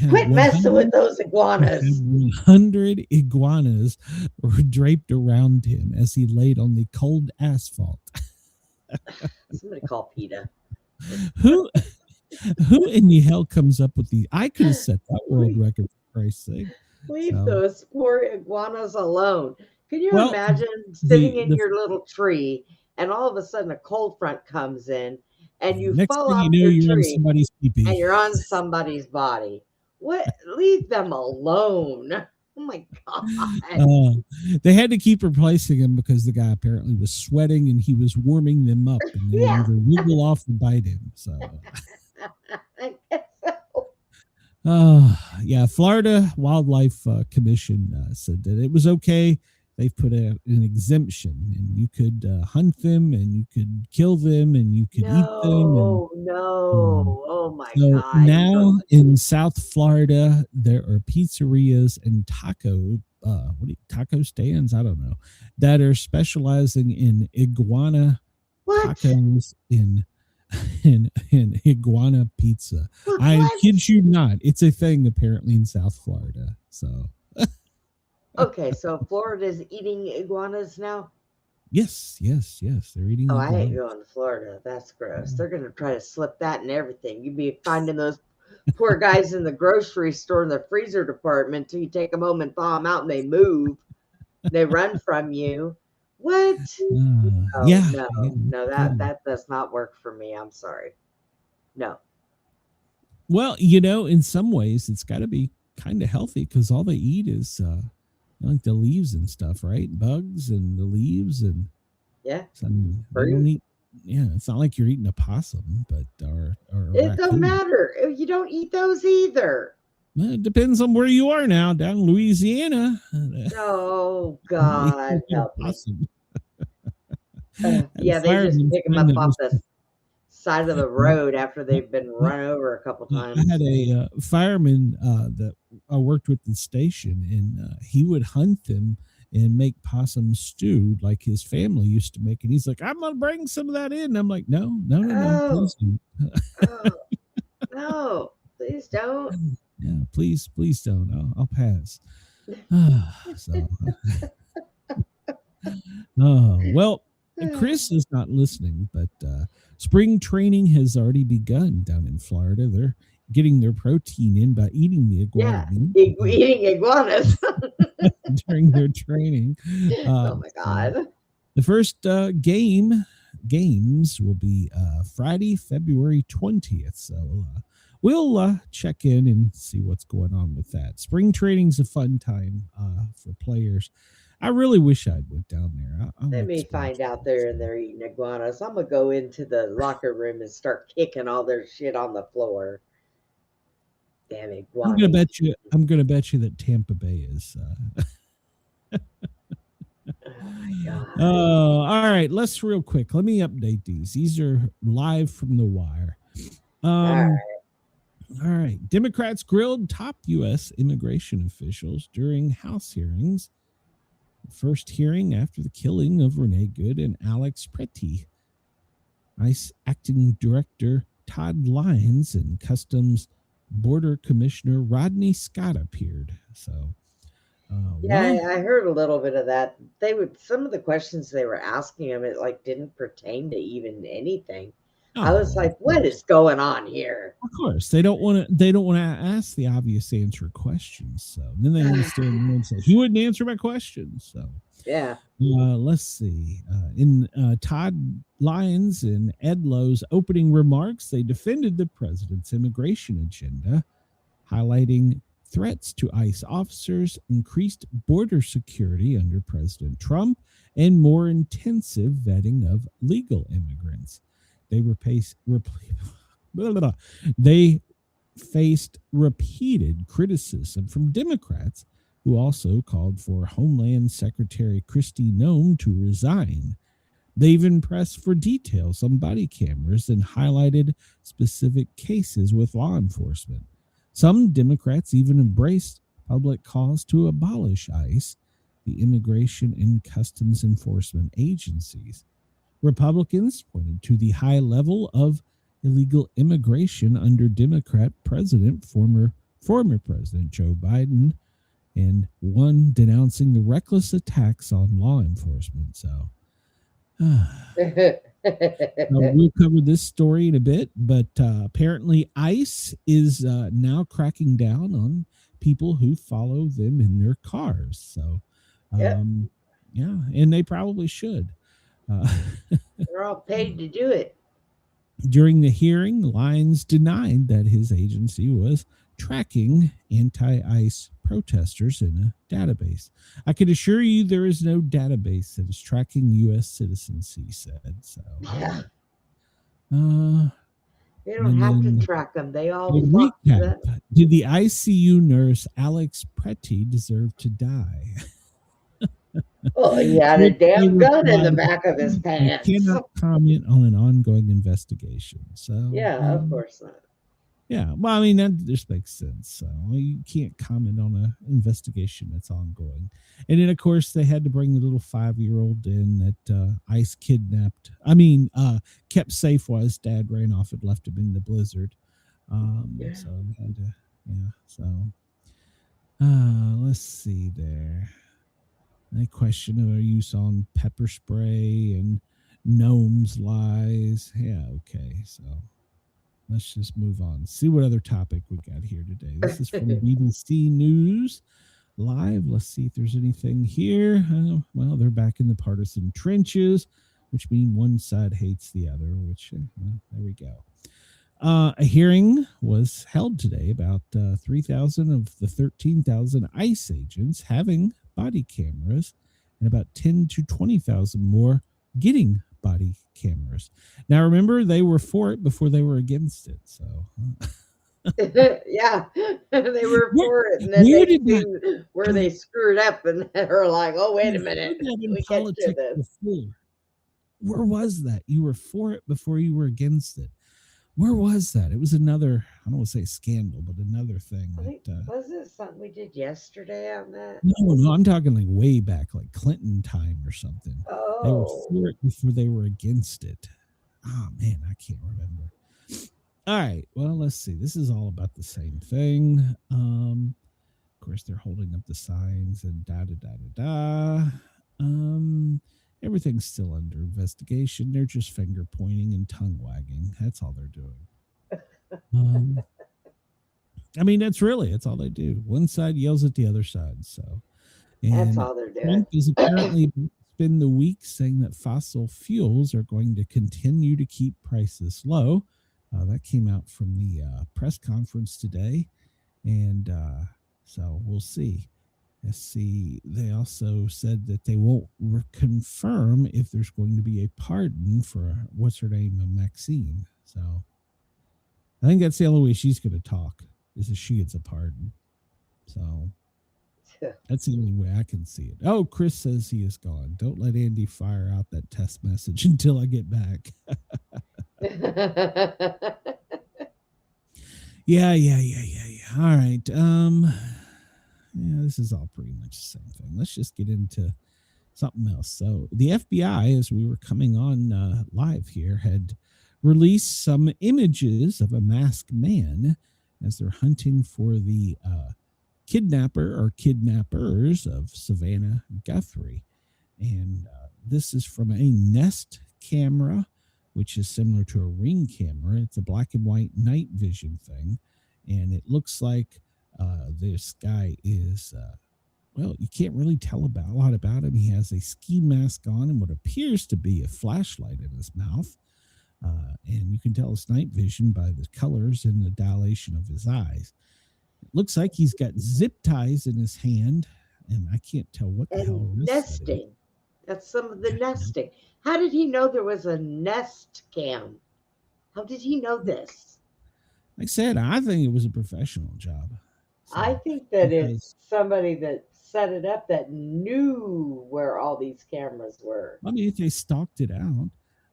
Quit messing with those iguanas. 100 iguanas were draped around him as he laid on the cold asphalt. Somebody call PETA. Who in the hell comes up with these? I could have set that world record for Christ's sake. Leave those poor iguanas alone. Can you imagine sitting in your little tree and all of a sudden a cold front comes in and you fall off your tree and you're on somebody's body? What? Leave them alone. Oh my God. They had to keep replacing him because the guy apparently was sweating and he was warming them up and they either wiggle off or bite him. So I guess so. Yeah, Florida Wildlife Commission said that it was okay. They've put out an exemption and you could hunt them and you could kill them and you could eat them. Oh my God. Now in South Florida, there are pizzerias and taco stands, I don't know, that are specializing in iguana tacos in iguana pizza. I kid you not. It's a thing apparently in South Florida. So okay, so Florida's eating iguanas now? Yes. They're eating iguanas. I ain't going to Florida. That's gross. They're going to try to slip that in everything. You'd be finding those poor guys in the grocery store in the freezer department till you take them home and thaw them out and they move. They run from you. What? No, that does not work for me. I'm sorry. No. Well, in some ways it's got to be kind of healthy because all they eat is like the leaves and stuff, right? Bugs and the leaves and so, I mean, they don't eat. Yeah, it's not like you're eating a possum, but or it don't matter. You don't eat those either. Well, it depends on where you are now. Down in Louisiana. Oh God, help me. Yeah, they just pick them up off the side of the road after they've been run over a couple times. I had a fireman that I worked with at the station, and he would hunt them and make possum stew like his family used to make. And he's like, I'm going to bring some of that in. And I'm like, no, please don't. No, please don't. Yeah, please don't. I'll pass. Well, Chris is not listening, but spring training has already begun down in Florida. They're getting their protein in by eating the iguana. Yeah, eating iguanas during their training. Oh my God! The first games will be Friday, February 20th. So we'll check in and see what's going on with that. Spring training's a fun time for players. I really wish I'd went down there. Let me find out they're eating iguanas. I'm gonna go into the locker room and start kicking all their shit on the floor. Damn iguanas! I'm gonna bet you that Tampa Bay is. Oh my God! All right. Let's real quick. Let me update these. These are live from the wire. All right. Democrats grilled top U.S. immigration officials during House hearings. First hearing after the killing of Renee Good and Alex Pretty. ICE acting director Todd Lyons and Customs Border Commissioner Rodney Scott appeared. So, I heard a little bit of that. Some of the questions they were asking him, it didn't pertain to even anything. I was like, what is going on here? Of course, they don't want to ask the obvious answer questions. So then they understand and say, he wouldn't answer my questions. So yeah. Let's see. In Todd Lyons and Ed Lowe's opening remarks, they defended the president's immigration agenda, highlighting threats to ICE officers, increased border security under President Trump, and more intensive vetting of legal immigrants. They faced repeated criticism from Democrats, who also called for Homeland Secretary Kristi Noem to resign. They even pressed for details on body cameras and highlighted specific cases with law enforcement. Some Democrats even embraced public calls to abolish ICE, the immigration and customs enforcement agencies. Republicans pointed to the high level of illegal immigration under Democrat former former President Joe Biden, and one denouncing the reckless attacks on law enforcement. So we'll cover this story in a bit, but apparently ICE is now cracking down on people who follow them in their cars. So, yeah, and they probably should. They're all paid to do it. During the hearing, Lyons denied that his agency was tracking anti-ICE protesters in a database. I can assure you there is no database that is tracking U.S. citizens, he said. So, yeah. They don't have to track them. They all flock to them. Did the ICU nurse Alex Pretty deserve to die? Oh, he had a damn gun in the back of his pants. He cannot comment on an ongoing investigation. So yeah, of course not. Yeah, well, I mean, that just makes sense. So you can't comment on an investigation that's ongoing. And then, of course, they had to bring the little 5-year-old in that ICE kidnapped. Kept safe while his dad ran off and left him in the blizzard. Let's see there. A question of our use on pepper spray and gnomes lies. Yeah, okay, so let's just move on. See what other topic we got here today. This is from BBC News Live. Let's see if there's anything here. Well, they're back in the partisan trenches, which means one side hates the other, which, there we go. A hearing was held today about 3,000 of the 13,000 ICE agents having body cameras and about 10 to 20,000 more getting body cameras. Now, remember, they were for it before they were against it. So, yeah, they were for it, and then where they screwed up, and they're like, "Oh, wait a minute, we can't do this." Before. Where was that? You were for it before you were against it. Where was that? It was another, I don't want to say scandal, but another thing. Was it something we did yesterday on that? No, I'm talking like way back, like Clinton time or something. Oh. They were for it before they were against it. Oh, man, I can't remember. All right, well, let's see. This is all about the same thing. Of course, they're holding up the signs and da-da-da-da-da. Everything's still under investigation. They're just finger pointing and tongue wagging. That's all they're doing. I mean, that's all they do. One side yells at the other side. So, and that's all they're doing. Trump is apparently spend the week saying that fossil fuels are going to continue to keep prices low. That came out from the press conference today, and so we'll see. Let's see. They also said that they won't confirm if there's going to be a pardon for what's her name, Maxine. So I think that's the only way she's going to talk, is if she gets a pardon. So that's the only way I can see it. Oh, Chris says he is gone. Don't let Andy fire out that test message until I get back. Yeah. All right. Yeah, this is all pretty much the same thing. Let's just get into something else. So the FBI, as we were coming on live here, had released some images of a masked man as they're hunting for the kidnapper or kidnappers of Savannah Guthrie. And this is from a Nest camera, which is similar to a Ring camera. It's a black and white night vision thing. And it looks like this guy is, well, you can't really tell a lot about him. He has a ski mask on and what appears to be a flashlight in his mouth. And you can tell it's night vision by the colors and the dilation of his eyes. It looks like he's got zip ties in his hand, and I can't tell what the hell. Nesting. That's some of the nesting. How did he know there was a Nest cam? How did he know this? Like I said, I think it was a professional job. So, I think that it's somebody that set it up that knew where all these cameras were. I mean, if they stalked it out,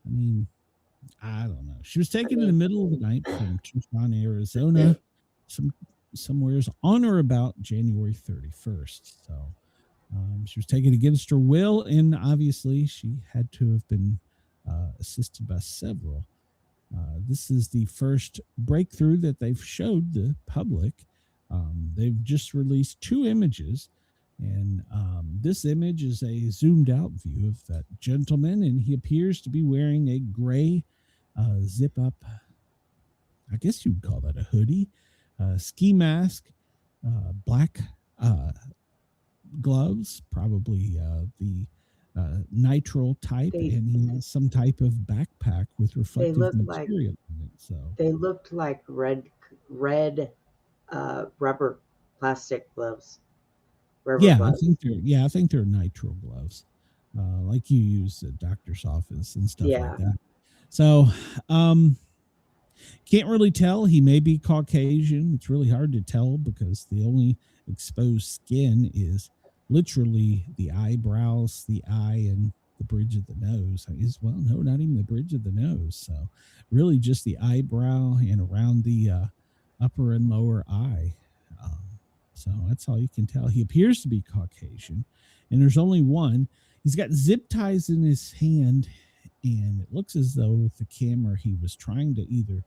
I mean, I don't know. She was taken in the middle of the night from Tucson, Arizona, somewheres on or about January 31st. So she was taken against her will, and obviously she had to have been assisted by several. This is the first breakthrough that they've showed the public They've just released 2 images, and this image is a zoomed out view of that gentleman, and he appears to be wearing a gray zip up, I guess you would call that a hoodie, ski mask, black gloves, probably the nitrile type, and he has some type of backpack with reflective material in it. So they looked like red rubber plastic gloves. I think they're nitrile gloves, like you use at doctor's office and stuff like that. So can't really tell. He may be Caucasian. It's really hard to tell because the only exposed skin is literally the eyebrows, the eye, and the bridge of the nose. Well, no, not even the bridge of the nose. So really just the eyebrow and around the upper and lower eye. So that's all you can tell. He appears to be Caucasian, and there's only one. He's got zip ties in his hand, and it looks as though with the camera he was trying to either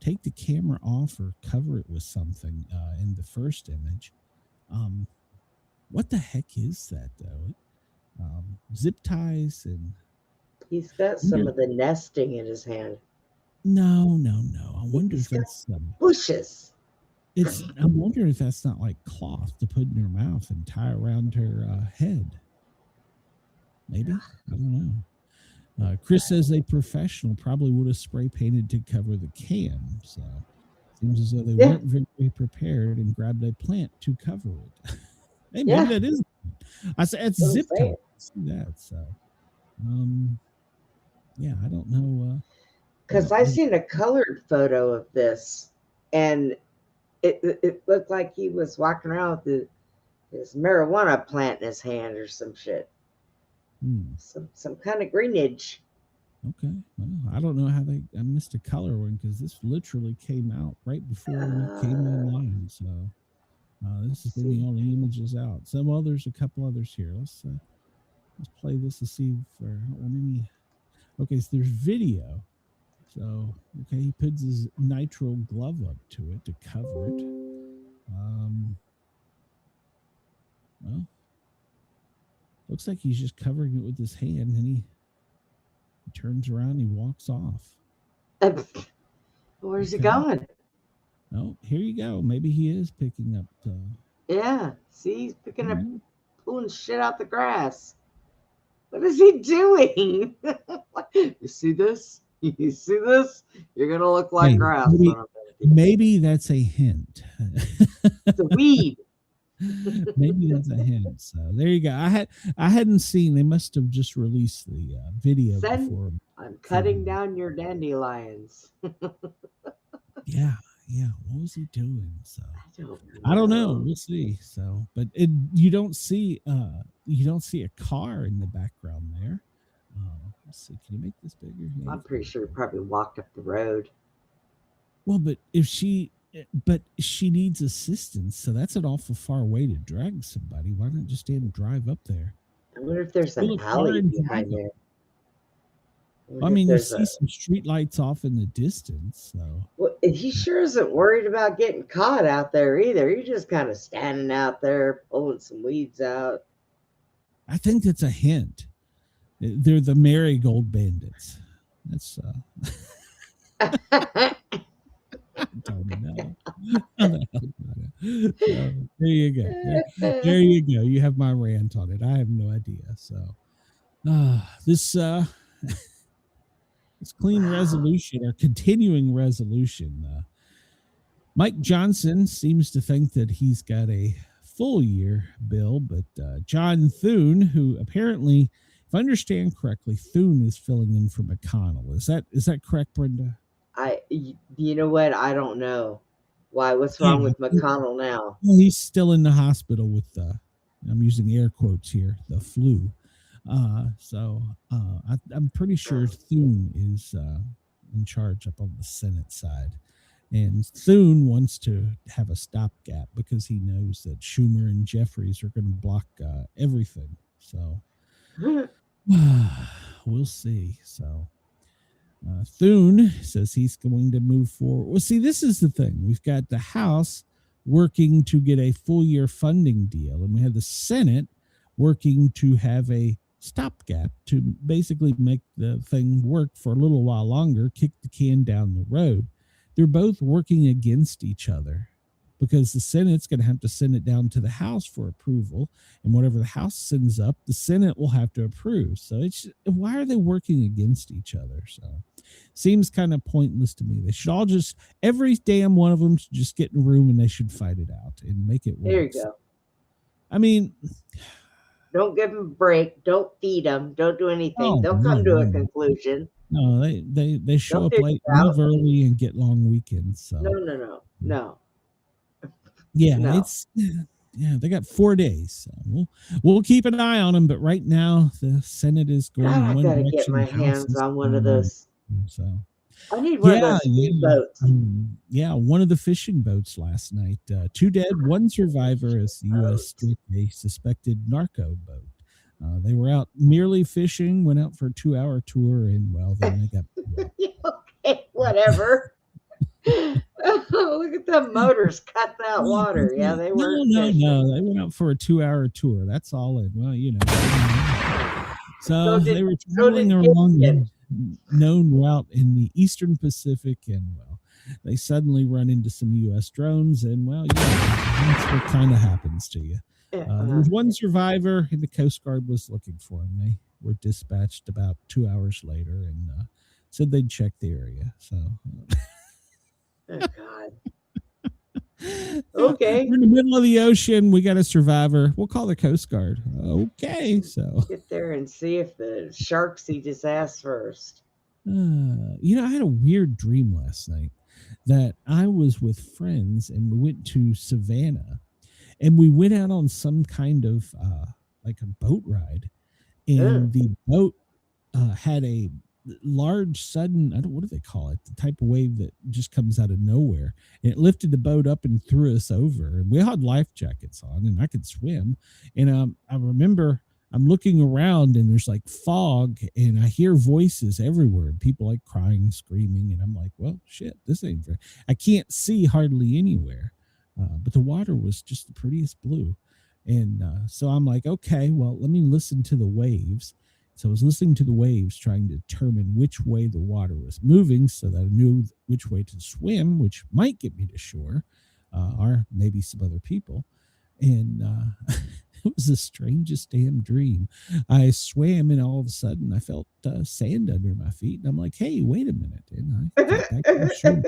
take the camera off or cover it with something in the first image. What the heck is that, though? Zip ties, and he's got some of the nesting in his hand. No. I wonder if that's bushes. I wonder if that's not like cloth to put in her mouth and tie around her head. Maybe. I don't know. Chris says a professional probably would have spray painted to cover the cam. So it seems as though they weren't very prepared and grabbed a plant to cover it. Hey, maybe that is. I said it's zip tie. See that. So, I don't know. Because I seen a colored photo of this, and it looked like he was walking around with his marijuana plant in his hand or some shit. Some kind of greenage. Okay. Well, I don't know how I missed a color one because this literally came out right before we came online. So this has been the only images out. So there's a couple others here. Let's play this to see if I don't want any. Okay, so there's video. So he puts his nitrile glove up to it to cover it. Looks like he's just covering it with his hand, and he turns around and he walks off. Where's he going? Oh, here you go. Maybe he is picking up. See, he's picking up, pulling shit out the grass. What is he doing? You see this? You see this? You're gonna look like grass. Maybe that's a hint. It's a weed. Maybe that's a hint. So there you go. I hadn't seen. They must have just released the video before. I'm cutting down your dandelions. Yeah. What was he doing? So I don't know. We'll see. So, but you don't see a car in the background there. Let's see. Can you make this bigger? Yeah, I'm pretty sure he probably walked up the road. Well, but she needs assistance, so that's an awful far way to drag somebody. Why not just drive up there? I wonder if there's an alley behind there. I mean, you see some street lights off in the distance. So he sure isn't worried about getting caught out there either. He's just kind of standing out there pulling some weeds out. I think that's a hint. They're the marigold bandits. That's I don't know. So, there you go. There you go. You have my rant on it. I have no idea. So this clean resolution or continuing resolution. Mike Johnson seems to think that he's got a full year bill, but John Thune, who apparently, if I understand correctly, Thune is filling in for McConnell. Is that correct, Brenda? You know what? I don't know. Why? What's wrong with McConnell now? Well, he's still in the hospital with I'm using air quotes here, the flu. I'm pretty sure Thune is in charge up on the Senate side. And Thune wants to have a stopgap because he knows that Schumer and Jeffries are going to block everything. So we'll see. So Thune says he's going to move forward. Well, see, this is the thing. We've got the House working to get a full year funding deal, and we had the Senate working to have a stopgap to basically make the thing work for a little while longer, kick the can down the road. They're both working against each other because the Senate's going to have to send it down to the House for approval, and whatever the House sends up, the Senate will have to approve. So it's, why are they working against each other? So seems kind of pointless to me. They should all just, every damn one of them should just get in a room and they should fight it out and make it work. There you go. I mean, don't give them a break. Don't feed them. Don't do anything. They'll come to a conclusion. No, they show up late, leave early, and get long weekends. So No. Yeah, No. They got 4 days. So we'll keep an eye on them. But right now, the Senate is going. God, I one gotta direction, get my the House hands is on one going of those. So I need one of those speedboats. One of the fishing boats last night. 2 dead, 1 survivor as the U.S. struck a suspected narco boat. They were out merely fishing, went out for a 2-hour tour, and well, then they got okay, whatever. Look at the motors cut that water. Yeah, they were. No. They went out for a 2-hour tour. That's all it. Well, So they were traveling along a known route in the Eastern Pacific, and well, they suddenly run into some U.S. drones, and well, that's what kind of happens to you. There was 1 survivor, and the Coast Guard was looking for him. They were dispatched about 2 hours later, and said they'd check the area. So, oh, God. Okay. We're in the middle of the ocean. We got a survivor. We'll call the Coast Guard. Okay. So get there and see if the sharks eat his ass first. I had a weird dream last night that I was with friends and we went to Savannah and we went out on some kind of like a boat ride, and the boat had a large sudden, what do they call it, the type of wave that just comes out of nowhere, and it lifted the boat up and threw us over, and we had life jackets on and I could swim, and I remember I'm looking around and there's like fog and I hear voices everywhere, people like crying, screaming, and I'm like, well, shit, this ain't fair. I can't see hardly anywhere, but the water was just the prettiest blue, and so I'm like, okay, well, let me listen to the waves. So I was listening to the waves, trying to determine which way the water was moving so that I knew which way to swim, which might get me to shore, or maybe some other people. And it was the strangest damn dream. I swam, and all of a sudden I felt sand under my feet. And I'm like, hey, wait a minute. And I got back to shore.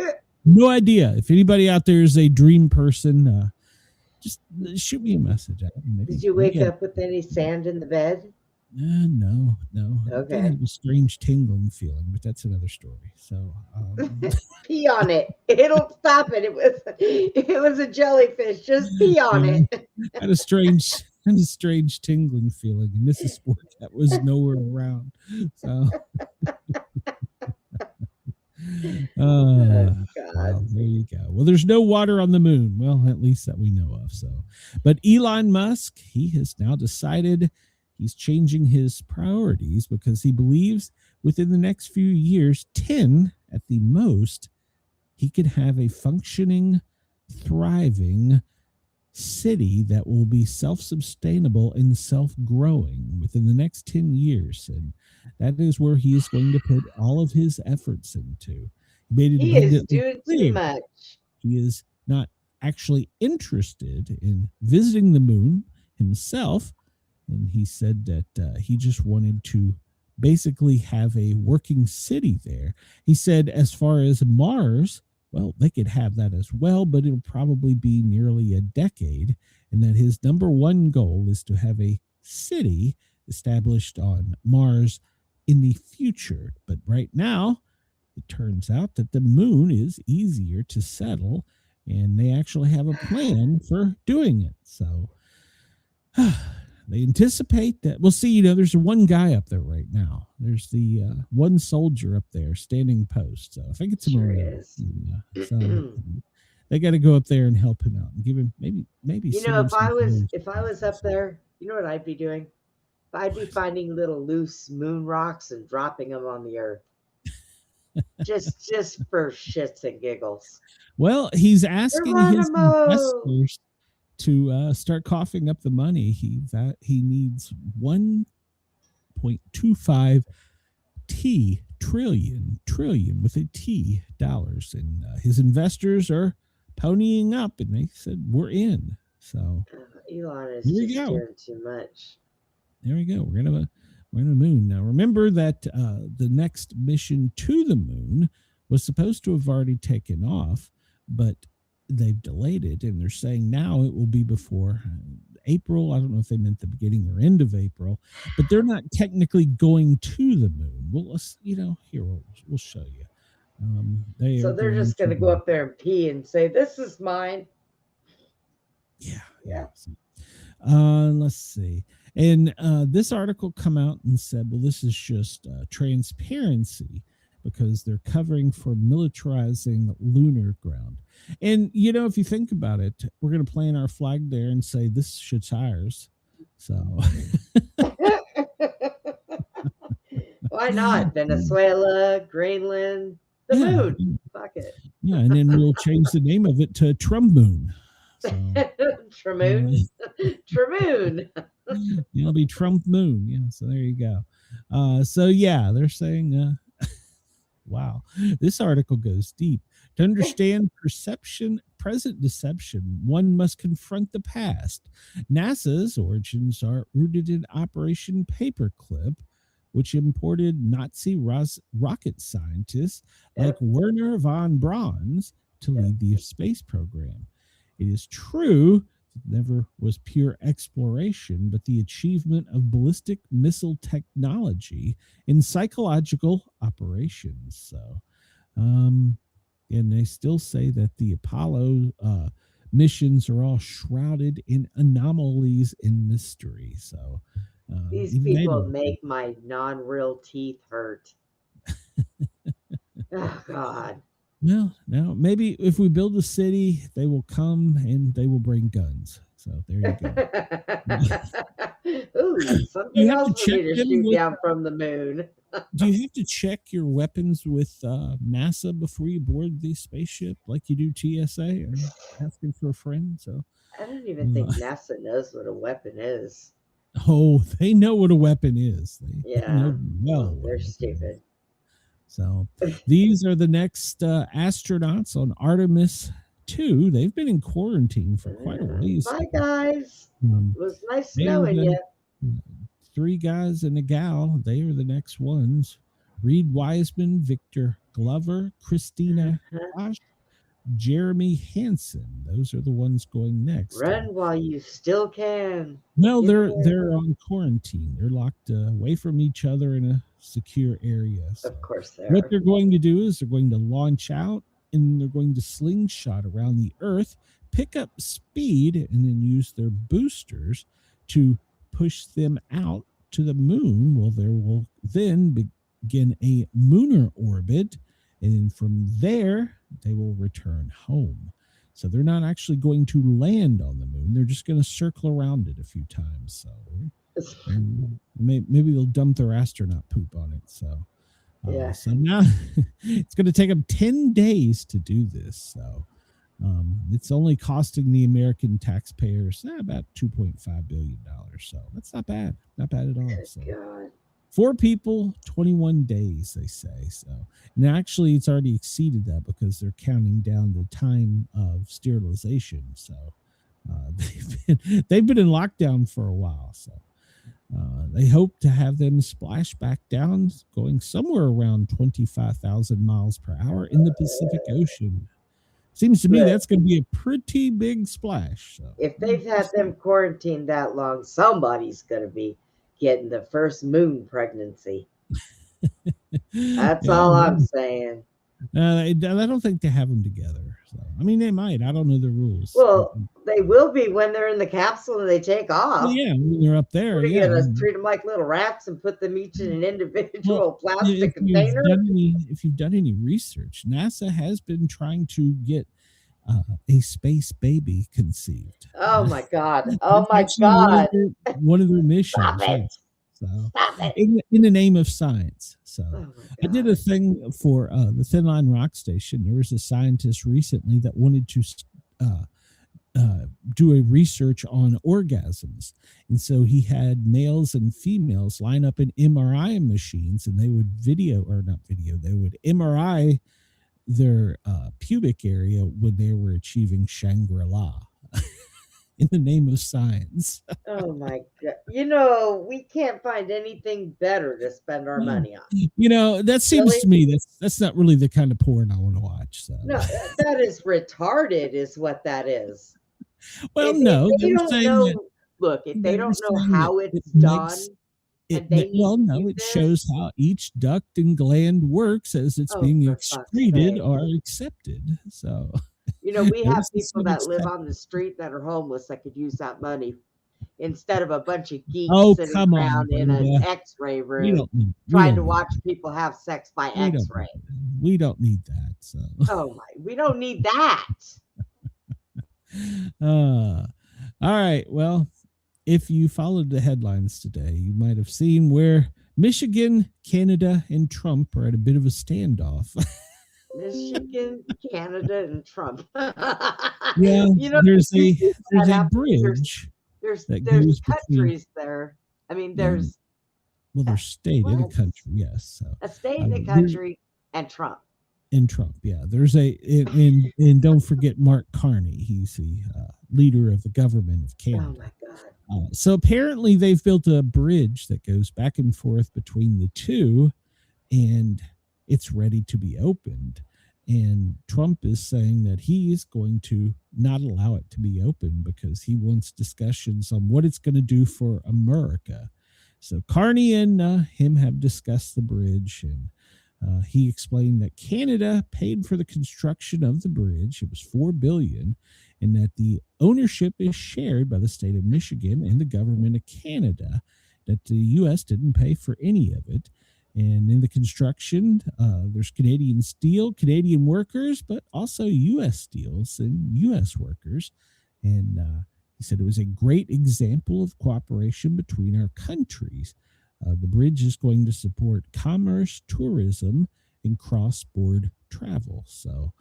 No idea. If anybody out there is a dream person, just shoot me a message. Did you wake up with any sand in the bed? No. Okay. I had a strange tingling feeling, but that's another story. So pee on it. It'll stop it. It was a jellyfish. Just pee on it. I had a strange tingling feeling, and Mrs. Sportcat was nowhere around. So God. Well, there you go. Well, there's no water on the moon. Well, at least that we know of. So, but Elon Musk, he has now decided he's changing his priorities because he believes within the next few years, 10 at the most, he could have a functioning, thriving city that will be self-sustainable and self-growing within the next 10 years. And that is where he is going to put all of his efforts into. He is doing too much. He is not actually interested in visiting the moon himself. And he said that he just wanted to basically have a working city there. He said as far as Mars, well, they could have that as well, but it'll probably be nearly a decade. And that his number one goal is to have a city established on Mars in the future. But right now, it turns out that the moon is easier to settle, and they actually have a plan for doing it. So they anticipate that. We'll see, there's one guy up there right now. There's the one soldier up there standing post. So I think it's a Marine. So they got to go up there and help him out and give him maybe. If I was up there, you know what I'd be doing? I'd be finding little loose moon rocks and dropping them on the earth. just for shits and giggles. Well, he's asking his Geronimo! investors to start coughing up the money. He needs 1.25 trillion with a T dollars, and his investors are ponying up, and they said we're in. So Elon is just doing too much. There we go. We're gonna moon now. Remember that the next mission to the moon was supposed to have already taken off, but they've delayed it, and they're saying now it will be before April. I don't know if they meant the beginning or end of April, but they're not technically going to the moon. Well, here we'll show you. So they're just going to go up there and pee and say, "This is mine." Yeah. Let's see. And this article come out and said, well, this is just transparency because they're covering for militarizing lunar ground. And, if you think about it, we're going to plant our flag there and say, this shit's ours. So. Why not? Venezuela, Greenland, the moon. Fuck it. Yeah, and then we'll change the name of it to Trump Moon. So, Tramoon. Tramoon. It'll be Trump Moon. Yeah, so there you go. They're saying, wow, this article goes deep. To understand present deception, one must confront the past. NASA's origins are rooted in Operation Paperclip, which imported Nazi rocket scientists like Werner von Braun to lead the space program. It is true it never was pure exploration, but the achievement of ballistic missile technology in psychological operations. So, and they still say that the Apollo missions are all shrouded in anomalies and mystery. So, these people make my non-real teeth hurt. Oh, God. Well, now maybe if we build a city, they will come and they will bring guns. So there you go. Ooh, something else for me to shoot down from the moon. Do you have to check your weapons with NASA before you board the spaceship, like you do TSA and asking for a friend? So I don't even think NASA knows what a weapon is. Oh, they know what a weapon is. They know they're stupid. So these are the next astronauts on Artemis 2. They've been in quarantine for quite a ways. Bye, guys. It was nice knowing you. 3 guys and a gal. They are the next ones. Reed Wiseman, Victor Glover, Christina Bosch, Jeremy Hansen. Those are the ones going next. Run while you still can. No, they're on quarantine. They're locked away from each other in a secure area. So of course they are. What they're going to do is they're going to launch out and they're going to slingshot around the Earth, pick up speed, and then use their boosters to push them out to the moon. Well, there will then begin a lunar orbit, and from there they will return home. So they're not actually going to land on the moon. They're just going to circle around it a few times. So maybe they'll dump their astronaut poop on it. So so now it's going to take them 10 days to do this. So it's only costing the American taxpayers about $2.5 billion. So that's not bad. Not bad at all. So. God. 4 people, 21 days, they say. So, and actually, it's already exceeded that because they're counting down the time of sterilization. So, they've been in lockdown for a while. So, they hope to have them splash back down, going somewhere around 25,000 miles per hour in the Pacific Ocean. Seems to me that's going to be a pretty big splash. So. If they've had them quarantined that long, somebody's going to be getting the first moon pregnancy. That's all I'm saying. I don't think they have them together. So, I mean, they might. I don't know the rules. Well, they will be when they're in the capsule and they take off. Well, yeah, when they're up there. We're going to treat them like little rats and put them each in an individual plastic container. If you've done any research, NASA has been trying to get a space baby conceived. Oh my God! Oh my God! One of their missions. Stop it. So, Stop it. in the name of science. So, Oh I did a thing for the Thin Line Rock Station. There was a scientist recently that wanted to do a research on orgasms, and so he had males and females line up in MRI machines, and they would they would MRI their pubic area when they were achieving Shangri-La. In the name of science. Oh my God. We can't find anything better to spend our money on. That seems to me that's not really the kind of porn I want to watch. So. No, that is retarded is what that is. Well, if they don't know, look, if they don't know how it's done, it shows how each duct and gland works as it's being excreted or accepted. So we have people that live on the street that are homeless that could use that money instead of a bunch of geeks sitting around in an X-ray room trying to watch people have sex by X-ray. We don't need that. So we don't need that. All right. Well, if you followed the headlines today, you might have seen where Michigan, Canada, and Trump are at a bit of a standoff. Michigan, Canada, and Trump. Yeah, there's a bridge. There's countries there. I mean, there's there's state in a country, yes. So, a state in a country and Trump. And Trump, yeah. There's and don't forget Mark Carney. He's the leader of the government of Canada. Oh my God. So apparently they've built a bridge that goes back and forth between the two, and it's ready to be opened. And Trump is saying that he is going to not allow it to be open because he wants discussions on what it's going to do for America. So Carney and him have discussed the bridge, and he explained that Canada paid for the construction of the bridge. It was $4 billion, and that the ownership is shared by the state of Michigan and the government of Canada, that the U.S. didn't pay for any of it. And in the construction, there's Canadian steel, Canadian workers, but also U.S. steels and U.S. workers. And he said it was a great example of cooperation between our countries. The bridge is going to support commerce, tourism, and cross-border travel. So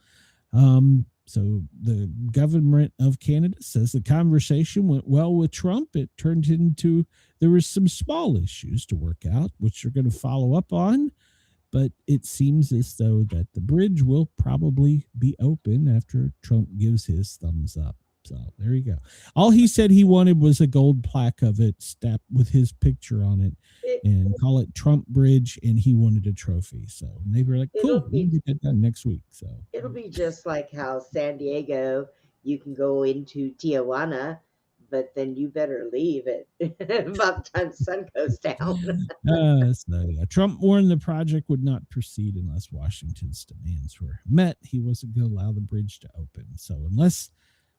the government of Canada says the conversation went well with Trump. It turned into there was some small issues to work out, which they're going to follow up on. But it seems as though that the bridge will probably be open after Trump gives his thumbs up. So there you go. All he said he wanted was a gold plaque of it, stamped with his picture on it, and call it Trump Bridge, and he wanted a trophy. So they were like, cool, we can get that done next week. So it'll be just like how San Diego, you can go into Tijuana, but then you better leave it about the time the sun goes down. Trump warned the project would not proceed unless Washington's demands were met. He wasn't going to allow the bridge to open. So unless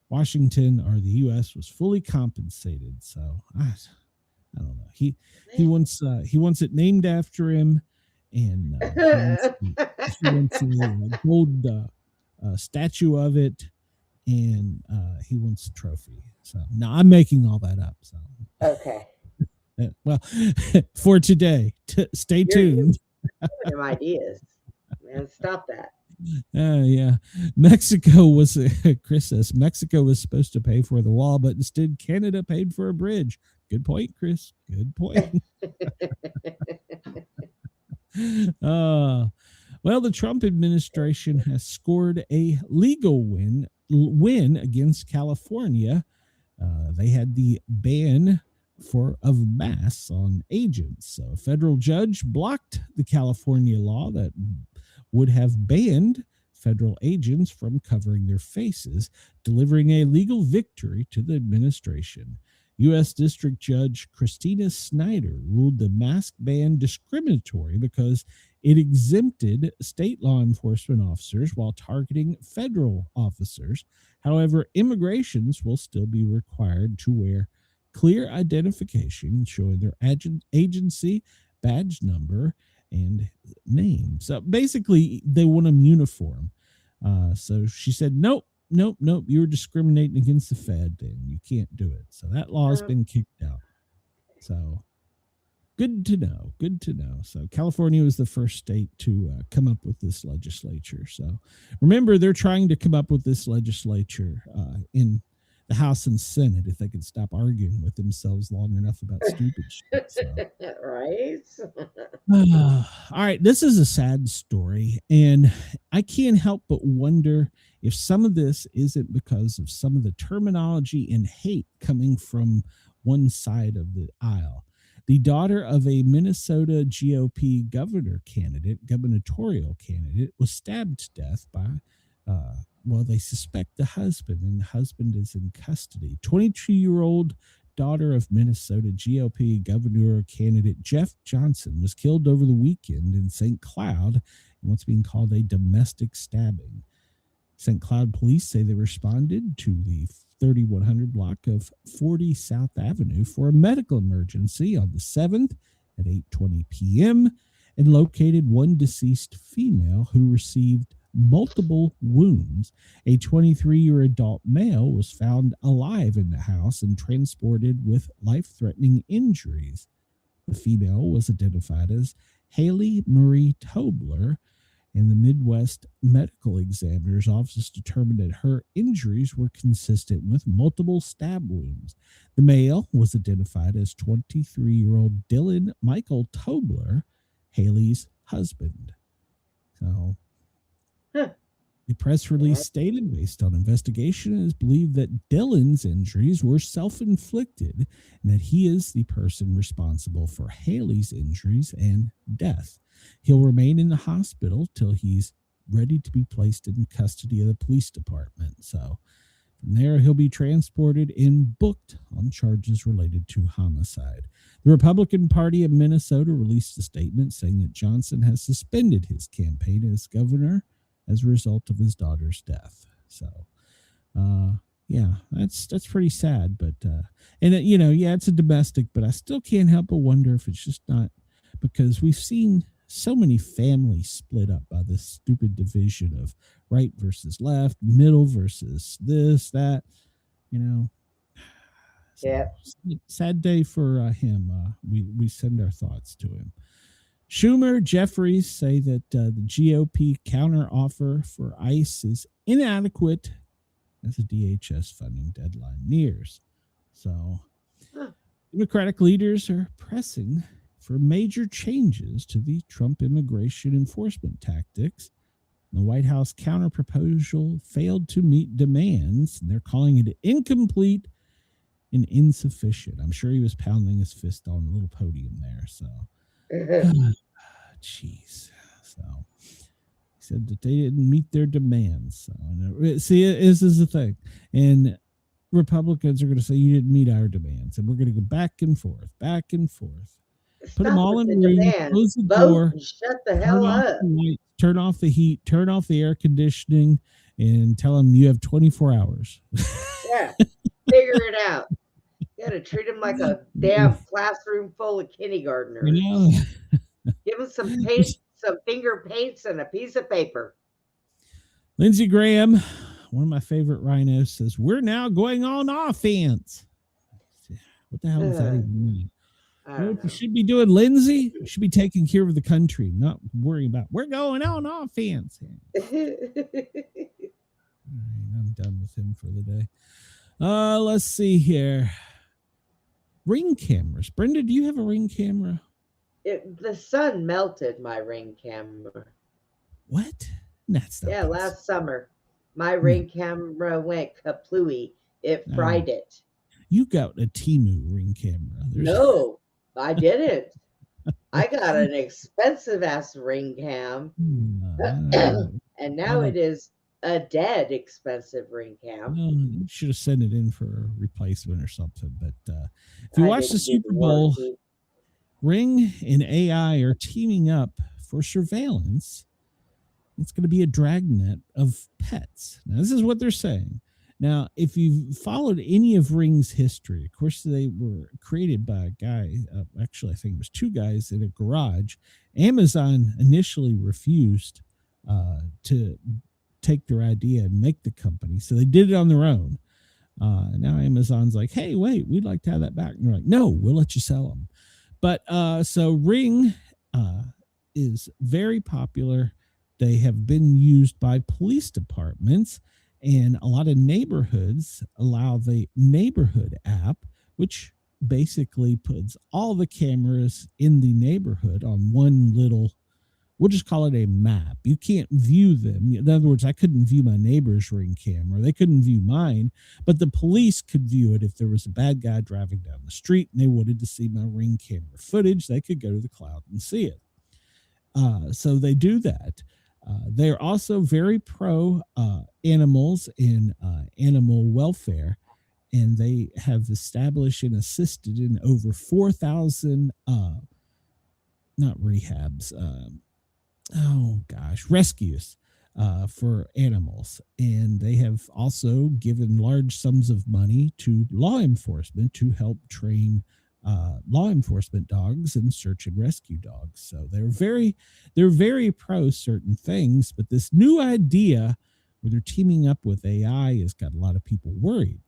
Washington or the U.S. was fully compensated. So I don't know. He wants it named after him, and he wants a gold statue of it, and he wants a trophy. So now I'm making all that up. So okay. Well, for today, stay tuned. Your ideas, man. Stop that. Yeah. Mexico was, Chris says, Mexico was supposed to pay for the wall, but instead Canada paid for a bridge. Good point, Chris. Good point. Well, the Trump administration has scored a legal win against California. They had the ban of masks on agents. So a federal judge blocked the California law that would have banned federal agents from covering their faces, delivering a legal victory to the administration. U.S. District Judge Christina Snyder ruled the mask ban discriminatory because it exempted state law enforcement officers while targeting federal officers. However, immigrations will still be required to wear clear identification showing their agency, badge number, and name. So basically, they want them uniform. So she said, nope, you're discriminating against the Fed, and you can't do it. So that law has been kicked out. So, Good to know. Good to know. So California was the first state to come up with this legislature. So remember, they're trying to come up with this legislature in the House and Senate if they could stop arguing with themselves long enough about stupid shit. So. Right? All right. This is a sad story. And I can't help but wonder if some of this isn't because of some of the terminology and hate coming from one side of the aisle. The daughter of a Minnesota GOP gubernatorial candidate, was stabbed to death by, they suspect the husband, and the husband is in custody. 22-year-old daughter of Minnesota GOP governor candidate Jeff Johnson was killed over the weekend in St. Cloud in what's being called a domestic stabbing. St. Cloud police say they responded to the 3100 block of 40 South Avenue for a medical emergency on the 7th at 8:20 p.m. and located one deceased female who received multiple wounds. A 23-year adult male was found alive in the house and transported with life-threatening injuries. The female was identified as Haley Marie Tobler, and the Midwest Medical Examiner's Office determined that her injuries were consistent with multiple stab wounds. The male was identified as 23-year-old Dylan Michael Tobler, Haley's husband. So, the press release stated, based on investigation, it is believed that Dylan's injuries were self-inflicted and that he is the person responsible for Haley's injuries and death. He'll remain in the hospital till he's ready to be placed in custody of the police department. So from there, he'll be transported and booked on charges related to homicide. The Republican Party of Minnesota released a statement saying that Johnson has suspended his campaign as governor as a result of his daughter's death. So, that's pretty sad. But, it's a domestic, but I still can't help but wonder if it's just not because we've seen so many families split up by this stupid division of right versus left, middle versus this, that, So, sad day for him. We send our thoughts to him. Schumer, Jeffries say that the GOP counteroffer for ICE is inadequate as the DHS funding deadline nears. So, Democratic leaders are pressing for major changes to the Trump immigration enforcement tactics. The White House counterproposal failed to meet demands, and they're calling it incomplete and insufficient. I'm sure he was pounding his fist on the little podium there. So, jeez. So, he said that they didn't meet their demands. So, see, this is the thing. And Republicans are going to say, you didn't meet our demands. And we're going to go back and forth. Put them all in the room, close the door, shut the hell up. Turn off the heat, turn off the air conditioning, and tell them you have 24 hours. Yeah, figure it out. You got to treat them like a damn classroom full of kindergartners. Give them some paint, some finger paints, and a piece of paper. Lindsey Graham, one of my favorite rhinos, says, "We're now going on offense." What the hell does that even mean? What you should be doing, Lindsay? You should be taking care of the country, not worrying about we're going on offense. All right, I'm done with him for the day. Let's see here. Ring cameras. Brenda, do you have a Ring camera? The sun melted my Ring camera. What? That's not possible. Last summer. My Ring camera went kaplooey. It fried it. You got a Temu Ring camera. No. I didn't. I got an expensive ass Ring cam. And now it is a dead expensive Ring cam. You should have sent it in for a replacement or something. But if you watch the Super Bowl, Ring and AI are teaming up for surveillance. It's going to be a dragnet of pets. Now, this is what they're saying. Now, if you've followed any of Ring's history, of course, they were created by a guy. Actually, I think it was two guys in a garage. Amazon initially refused to take their idea and make the company. So they did it on their own. Now Amazon's like, hey, wait, we'd like to have that back. And they're like, no, we'll let you sell them. But so Ring is very popular. They have been used by police departments, and a lot of neighborhoods allow the neighborhood app, which basically puts all the cameras in the neighborhood on one little, we'll just call it a map. You can't view them. In other words, I couldn't view my neighbor's Ring camera. They couldn't view mine, but the police could view it if there was a bad guy driving down the street and they wanted to see my Ring camera footage. They could go to the cloud and see it. So they do that. They're also very pro animals and animal welfare, and they have established and assisted in over 4,000 not rehabs, rescues for animals. And they have also given large sums of money to law enforcement to help train law enforcement dogs and search and rescue dogs. So they're very pro certain things, but this new idea where they're teaming up with AI has got a lot of people worried,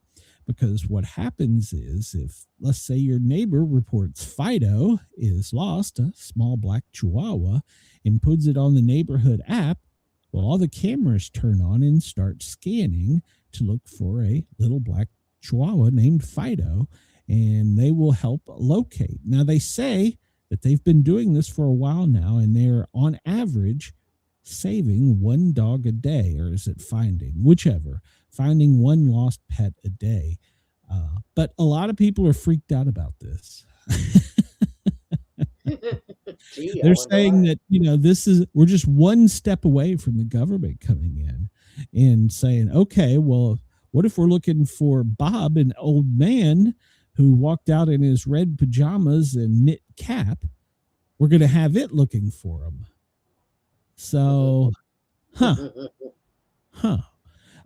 because what happens is, if let's say your neighbor reports Fido is lost, a small black Chihuahua, and puts it on the neighborhood app, well, all the cameras turn on and start scanning to look for a little black Chihuahua named Fido, and they will help locate. Now, they say that they've been doing this for a while now, and they're on average saving one dog a day, or is it finding one lost pet a day. But a lot of people are freaked out about this. They're saying that, we're just one step away from the government coming in and saying, okay, well, what if we're looking for Bob, an old man who walked out in his red pajamas and knit cap? We're going to have it looking for him. So, I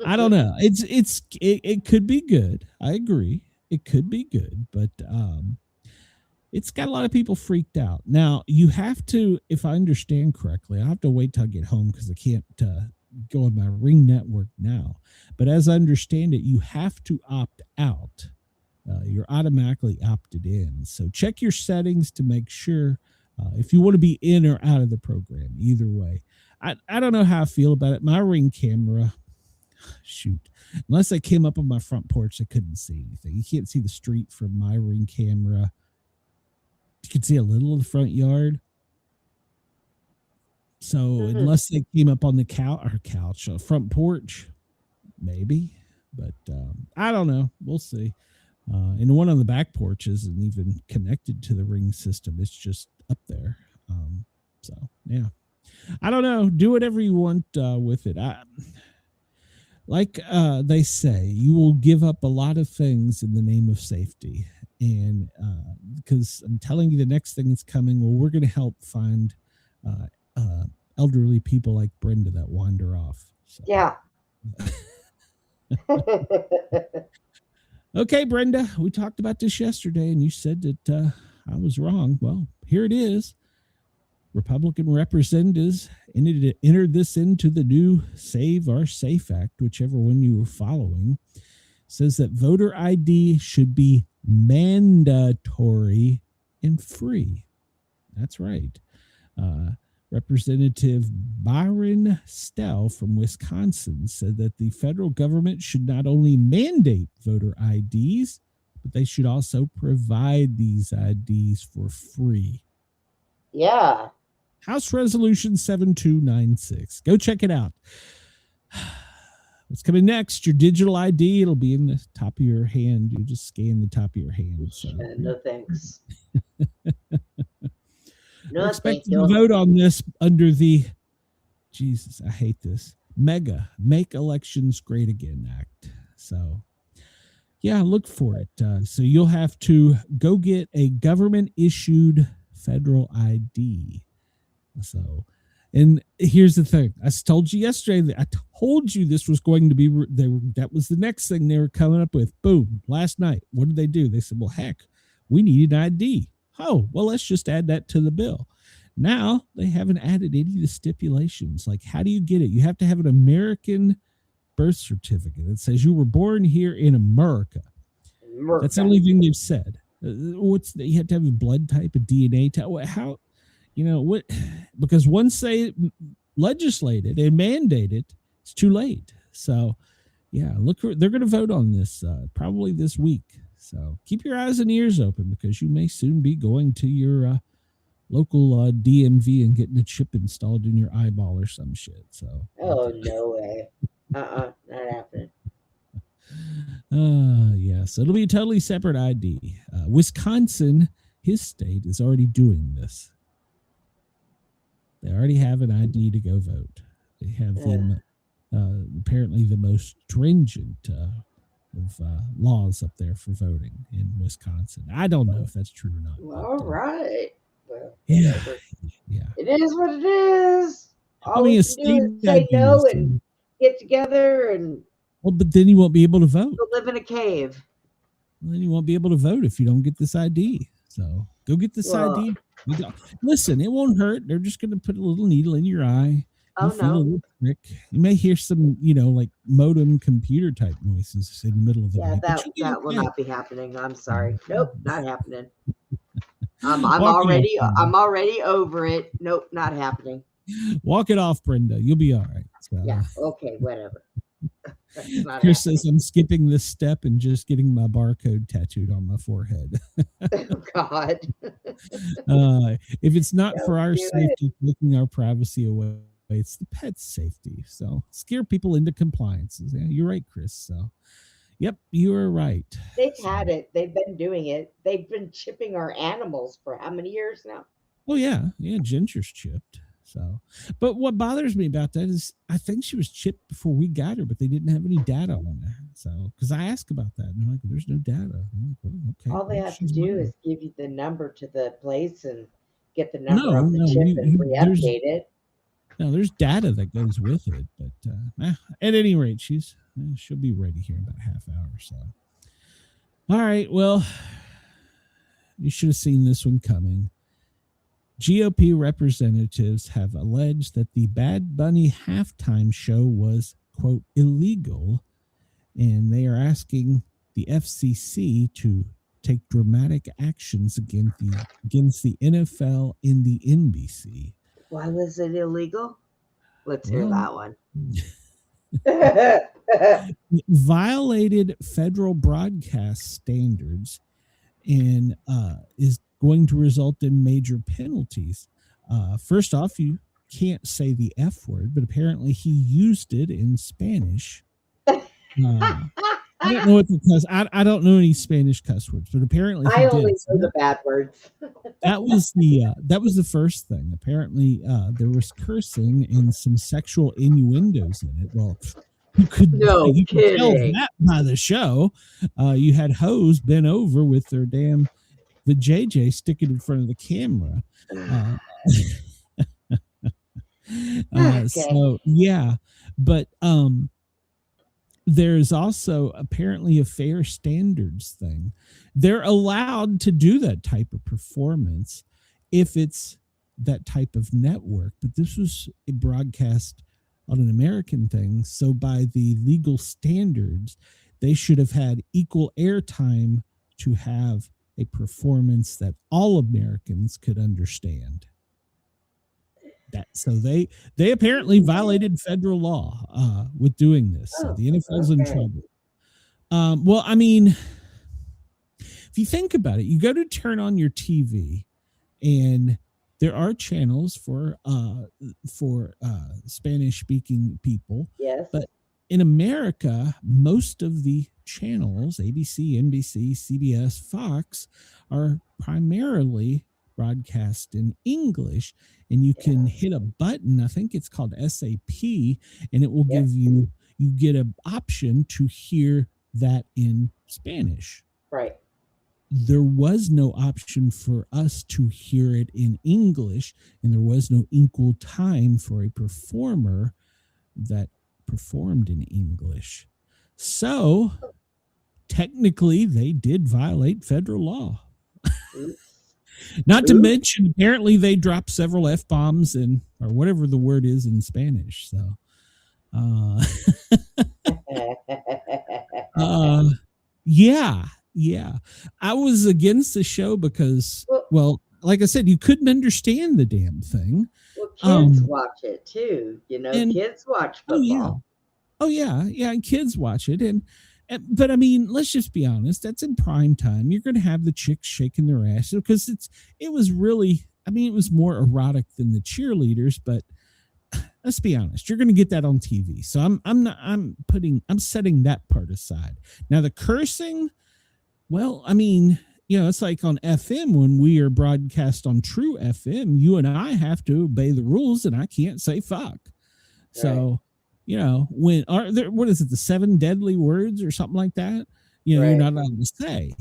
don't know. It could be good. I agree. It could be good, but it's got a lot of people freaked out. Now, you have to, if I understand correctly, I have to wait till I get home because I can't go on my Ring network now. But as I understand it, you have to opt out. You're automatically opted in. So check your settings to make sure if you want to be in or out of the program. Either way, I don't know how I feel about it. My Ring camera, unless I came up on my front porch, I couldn't see anything. You can't see the street from my Ring camera. You can see a little of the front yard. So unless they came up on the front porch, maybe. But I don't know. We'll see. And the one on the back porch isn't even connected to the Ring system. It's just up there. So, yeah. I don't know. Do whatever you want with it. Like they say, you will give up a lot of things in the name of safety. And because I'm telling you, the next thing that's coming, well, we're going to help find elderly people like Brenda that wander off. So. Yeah. Okay, Brenda, we talked about this yesterday, and you said that I was wrong. Well, here it is. Republican representatives entered this into the new Save Our Safe Act, whichever one you were following. Says that voter ID should be mandatory and free. That's right. Representative Bryan Steil from Wisconsin said that the federal government should not only mandate voter IDs, but they should also provide these IDs for free. Yeah. House Resolution 7296. Go check it out. What's coming next? Your digital ID. It'll be in the top of your hand. You just scan the top of your hand. So. No thanks. We're expecting to vote on this under the, Jesus, I hate this, MEGA, Make Elections Great Again Act. So, yeah, look for it. So you'll have to go get a government-issued federal ID. So, and here's the thing. I told you yesterday that I told you this was going to be, that was the next thing they were coming up with. Boom, last night. What did they do? They said, well, heck, we need an ID. Oh, well, let's just add that to the bill. Now, they haven't added any of the stipulations. Like, how do you get it? You have to have an American birth certificate that says you were born here in America. That's the only thing they've said. You have to have a blood type, a DNA type. How, what? Because once they legislated and mandated, it's too late. So, yeah, they're going to vote on this probably this week. So keep your eyes and ears open because you may soon be going to your local DMV and getting a chip installed in your eyeball or some shit. So. Oh, no way. Not happening. Yes, it'll be a totally separate ID. Wisconsin, his state, is already doing this. They already have an ID to go vote. They have them apparently the most stringent of laws up there for voting in Wisconsin. I don't know if that's true or not. All right. Well, yeah. It is what it is. All we can do is say no and get together and. Well, but then you won't be able to vote. Go live in a cave. Well, then you won't be able to vote if you don't get this ID. So go get this ID. Listen, it won't hurt. They're just going to put a little needle in your eye. Oh, no. A little prick. You may hear some, like modem computer type noises in the middle of the night. That will not be happening. I'm sorry. Nope, not happening. I'm already over it. Nope, not happening. Walk it off, Brenda. You'll be all right. So. Yeah. Okay. Whatever. Chris says I'm skipping this step and just getting my barcode tattooed on my forehead. Oh, God. If it's not for our safety, taking our privacy away, it's the pet's safety. So scare people into compliance. Yeah, you're right, Chris. So, yep, you are right. They've had it. They've been doing it. They've been chipping our animals for how many years now? Oh, yeah. Ginger's chipped. So, but what bothers me about that is I think she was chipped before we got her, but they didn't have any data on her. So, because I asked about that, and they're like, "There's no data." I'm like, "Well, okay." All they have to do is give you the number to the place and get the number of the chip and re-update it. No, there's data that goes with it, but at any rate, she'll be ready here in about a half hour or so. All right, well, you should have seen this one coming. GOP representatives have alleged that the Bad Bunny halftime show was, quote, illegal, and they are asking the FCC to take dramatic actions against the NFL and the NBC. Why was it illegal? Let's hear that one. It violated federal broadcast standards and is going to result in major penalties. First off, you can't say the F word, but apparently he used it in Spanish. I don't know what I don't know any Spanish cuss words, but apparently I only know the bad words. That was the first thing. Apparently, there was cursing and some sexual innuendos in it. Well, you could tell that by the show. You had hoes bent over with their the JJ sticking in front of the camera. Okay. So yeah, but there's also apparently a fair standards thing. They're allowed to do that type of performance if it's that type of network, but this was a broadcast on an American thing. So by the legal standards, they should have had equal airtime to have a performance that all Americans could understand. So they apparently violated federal law with doing this. So the NFL's in trouble. Well, I mean, if you think about it, you go to turn on your TV, and there are channels for Spanish-speaking people. Yes, but in America, most of the channels, ABC, NBC, CBS, Fox, are primarily broadcast in English, and you can hit a button. I think it's called SAP, and it will give you get an option to hear that in Spanish. Right. There was no option for us to hear it in English, and there was no equal time for a performer that performed in English. So technically, they did violate federal law. Not to mention, apparently they dropped several F-bombs or whatever the word is in Spanish. So, yeah. Yeah. I was against the show because, well, like I said, you couldn't understand the damn thing. Well, kids watch it too. Kids watch football. Oh yeah, and kids watch it, and but I mean, let's just be honest. That's in prime time. You're going to have the chicks shaking their ass because it was really. I mean, it was more erotic than the cheerleaders, but let's be honest. You're going to get that on TV. So I'm setting that part aside. Now the cursing. Well, I mean, it's like on FM when we are broadcast on True FM. You and I have to obey the rules, and I can't say fuck. Right. So. When are there, what is it, the 7 deadly words or something like that? Right. You're not allowed to say.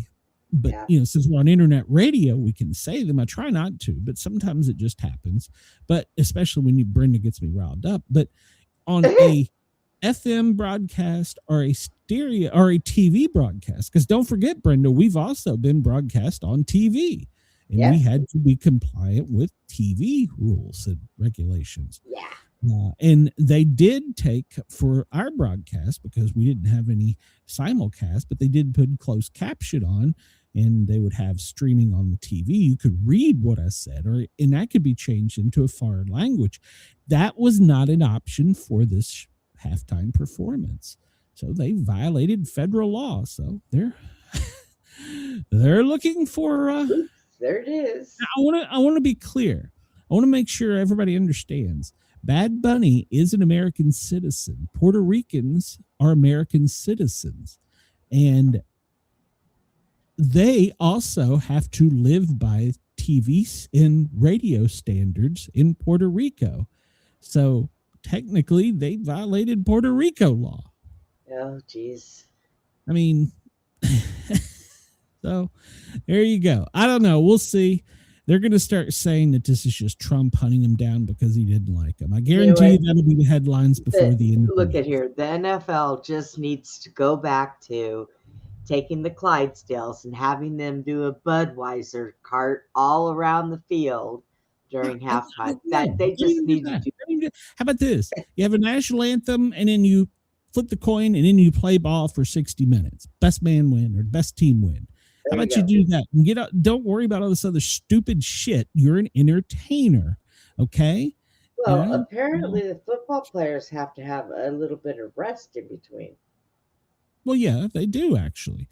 But, since we're on internet radio, we can say them. I try not to, but sometimes it just happens. But especially when Brenda gets me riled up. But on a FM broadcast or a stereo or a TV broadcast, because don't forget, Brenda, we've also been broadcast on TV. And we had to be compliant with TV rules and regulations. Yeah. And they did take for our broadcast, because we didn't have any simulcast, but they did put closed caption on, and they would have streaming on the TV. You could read what I said, and that could be changed into a foreign language. That was not an option for this halftime performance. So they violated federal law. So they're looking for. There it is. I want to be clear. I want to make sure everybody understands. Bad Bunny is an American citizen. Puerto Ricans are American citizens. And they also have to live by TV and radio standards in Puerto Rico. So technically, they violated Puerto Rico law. Oh, geez. I mean, so there you go. I don't know. We'll see. They're going to start saying that this is just Trump hunting him down because he didn't like him. I guarantee you that'll be the headlines before the end. Look at here. The NFL just needs to go back to taking the Clydesdales and having them do a Budweiser cart all around the field during halftime. That they just need to do. How about this? You have a national anthem, and then you flip the coin, and then you play ball for 60 minutes. Best man win or best team win. How about you do that and get out? Don't worry about all this other stupid shit. You're an entertainer, okay? Well, apparently the football players have to have a little bit of rest in between. Well, yeah, they do actually,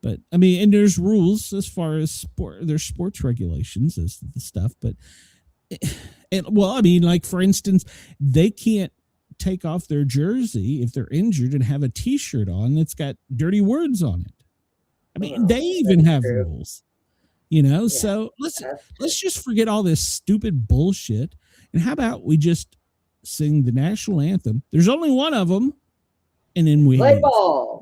but I mean, and there's rules as far as there's sports regulations as the stuff, but I mean, like for instance, they can't take off their jersey if they're injured and have a T-shirt on that's got dirty words on it. I mean, they even have rules, so let's just forget all this stupid bullshit. And how about we just sing the national anthem? There's only one of them. And then we play ball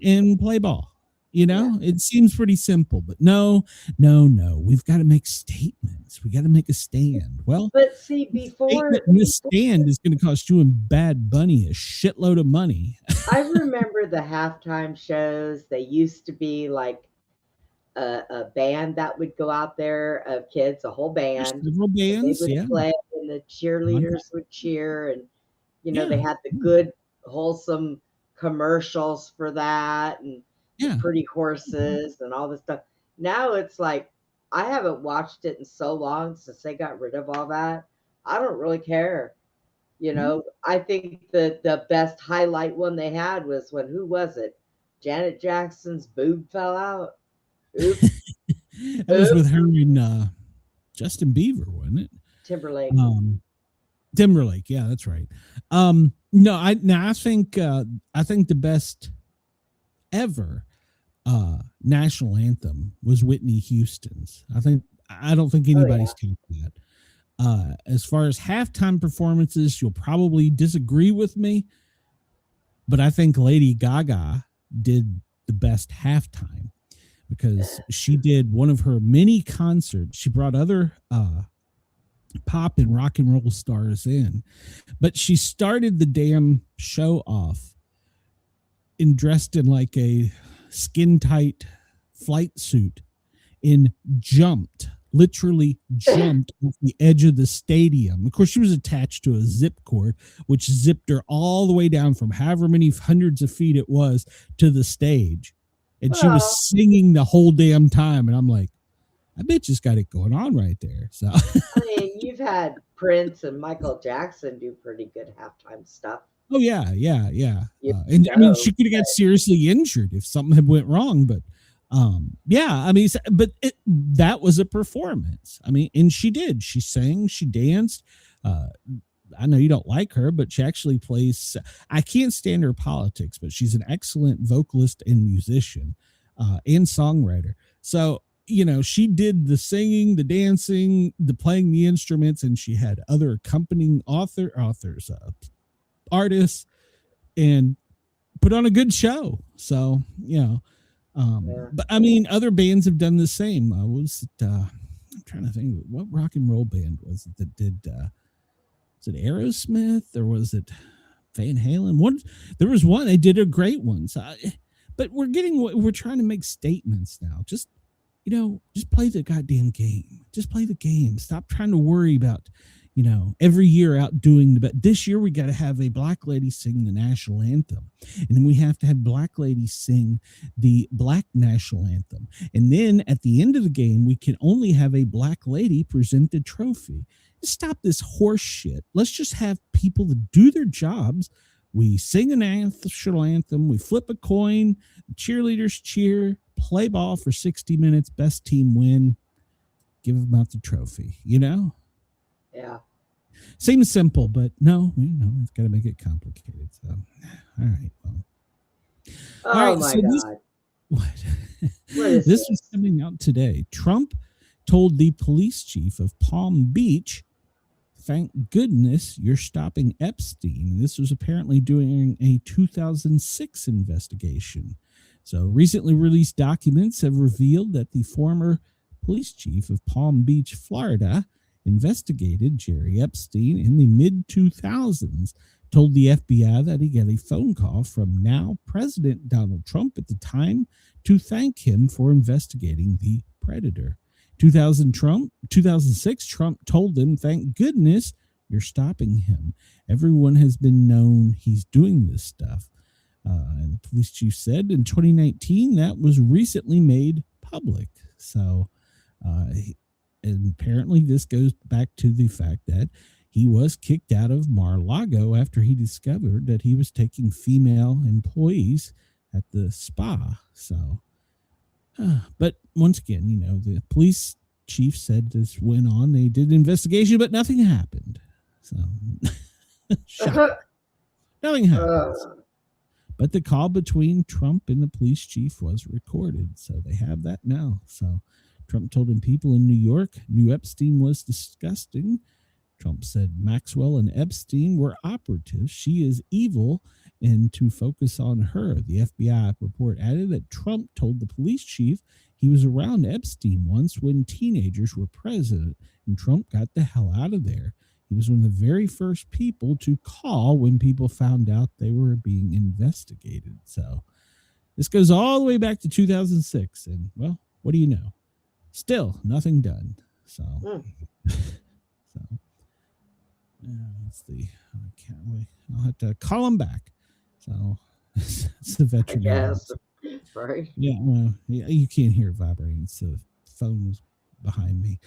and play ball. It seems pretty simple, but no. We've got to make statements. We got to make a stand. Well, but see, this stand is going to cost you and Bad Bunny a shitload of money. I remember the halftime shows. They used to be like a band that would go out there of kids, a whole band. Several bands, they would play, and the cheerleaders would cheer, and they had the good, wholesome commercials for that, and pretty horses and all this stuff. Now it's like, I haven't watched it in so long since they got rid of all that. I don't really care. I think the best highlight one they had was when, who was it? Janet Jackson's boob fell out. Oops. That was with her and Justin Bieber, wasn't it? Timberlake. Timberlake, yeah, that's right. No, I think the best ever national anthem was Whitney Houston's. I don't think anybody's topped that. As far as halftime performances, you'll probably disagree with me, but I think Lady Gaga did the best halftime because she did one of her many concerts. She brought other pop and rock and roll stars in, but she started the damn show off dressed in like a skin tight flight suit and literally jumped off the edge of the stadium. Of course, she was attached to a zip cord, which zipped her all the way down from however many hundreds of feet it was to the stage. and she was singing the whole damn time, and I'm like, I bet you got it going on right there. So I mean, you've had Prince and Michael Jackson do pretty good halftime stuff. Oh yeah. And I mean, she could have got seriously injured if something had went wrong, but yeah, I mean, but that was a performance. I mean, and she did. She sang, she danced. I know you don't like her, but she actually plays. I can't stand her politics, but she's an excellent vocalist and musician and songwriter. So, you know, she did the singing, the dancing, the playing the instruments, and she had other accompanying artists, and put on a good show. So, you know, but I mean, other bands have done the same. I'm trying to think, what rock and roll band was it that did? Was it Aerosmith or was it Van Halen? There was one. They did a great one. So, but we're trying to make statements now. Just, you know, just play the goddamn game. Just play the game. Stop trying to worry about, you know, every year outdoing but this year we got to have a black lady sing the national anthem, and then we have to have black ladies sing the black national anthem, and then at the end of the game we can only have a black lady present the trophy. Stop this horse shit. Let's just have people that do their jobs. We sing an national anthem, we flip a coin, the cheerleaders cheer, play ball for 60 minutes, best team win, give them out the trophy, you know? Yeah. Seems simple, but no, you know, it's got to make it complicated. So, all right. Well. Oh, all right, my God. What is this? Was coming out today. Trump told the police chief of Palm Beach, thank goodness you're stopping Epstein. This was apparently during a 2006 investigation. So recently released documents have revealed that the former police chief of Palm Beach, Florida, investigated Jerry Epstein in the mid-2000s, told the FBI that he got a phone call from now President Donald Trump at the time to thank him for investigating the predator. 2006, Trump told them, thank goodness you're stopping him. Everyone has been known he's doing this stuff. And the police chief said in 2019 that was recently made public. So, and apparently this goes back to the fact that he was kicked out of Mar-a-Lago after he discovered that he was taking female employees at the spa. So, but once again, you know, the police chief said this went on. They did an investigation, but nothing happened. So, nothing happened. But the call between Trump and the police chief was recorded. So they have that now. So Trump told him people in New York knew Epstein was disgusting. Trump said Maxwell and Epstein were operatives. She is evil, and to focus on her. The FBI report added that Trump told the police chief he was around Epstein once when teenagers were present, and Trump got the hell out of there. He was one of the very first people to call when people found out they were being investigated. So this goes all the way back to 2006. And, well, what do you know? Still nothing done. So, that's the, I can't wait. I'll have to call him back. So it's the veteran. Yes, right. Yeah, well, you can't hear it vibrating. So the phone is behind me.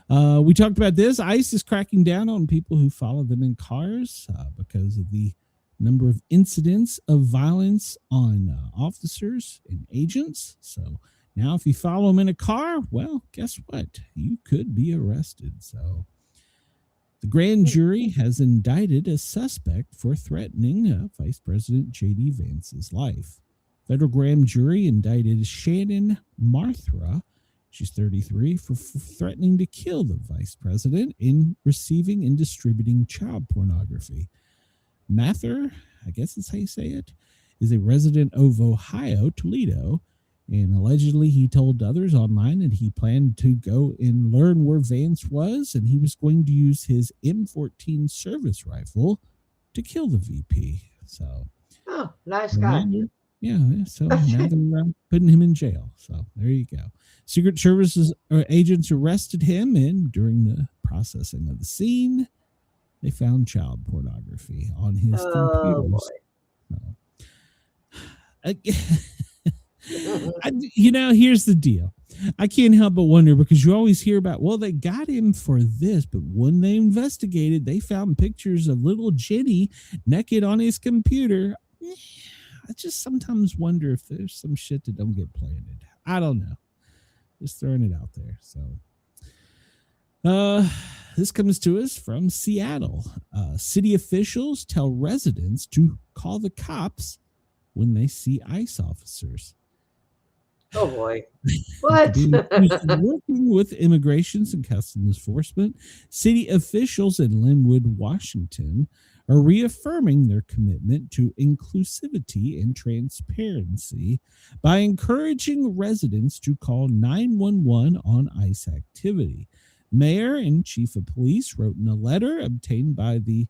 We talked about this. ICE is cracking down on people who follow them in cars because of the number of incidents of violence on officers and agents. So now if you follow them in a car, well, guess what? You could be arrested. So the grand jury has indicted a suspect for threatening Vice President J.D. Vance's life. Federal grand jury indicted Shannon Marthra, she's 33, for threatening to kill the vice president in receiving and distributing child pornography. Mather, I guess that's how you say it, is a resident of Ohio, Toledo, and allegedly he told others online that he planned to go and learn where Vance was, and he was going to use his M14 service rifle to kill the VP. So, oh, nice guy. Yeah, so now they're putting him in jail. So there you go. Secret Services agents arrested him, and during the processing of the scene, they found child pornography on his computers. Boy. Here's the deal. I can't help but wonder, because you always hear about, well, they got him for this, but when they investigated, they found pictures of little Jenny naked on his computer. I just sometimes wonder if there's some shit that don't get planted. I don't know. Just throwing it out there. So, this comes to us from Seattle. City officials tell residents to call the cops when they see ICE officers. Oh boy. What? Working with Immigrations and Customs Enforcement, city officials in Linwood, Washington are reaffirming their commitment to inclusivity and transparency by encouraging residents to call 911 on ICE activity. Mayor and Chief of Police wrote in a letter obtained by the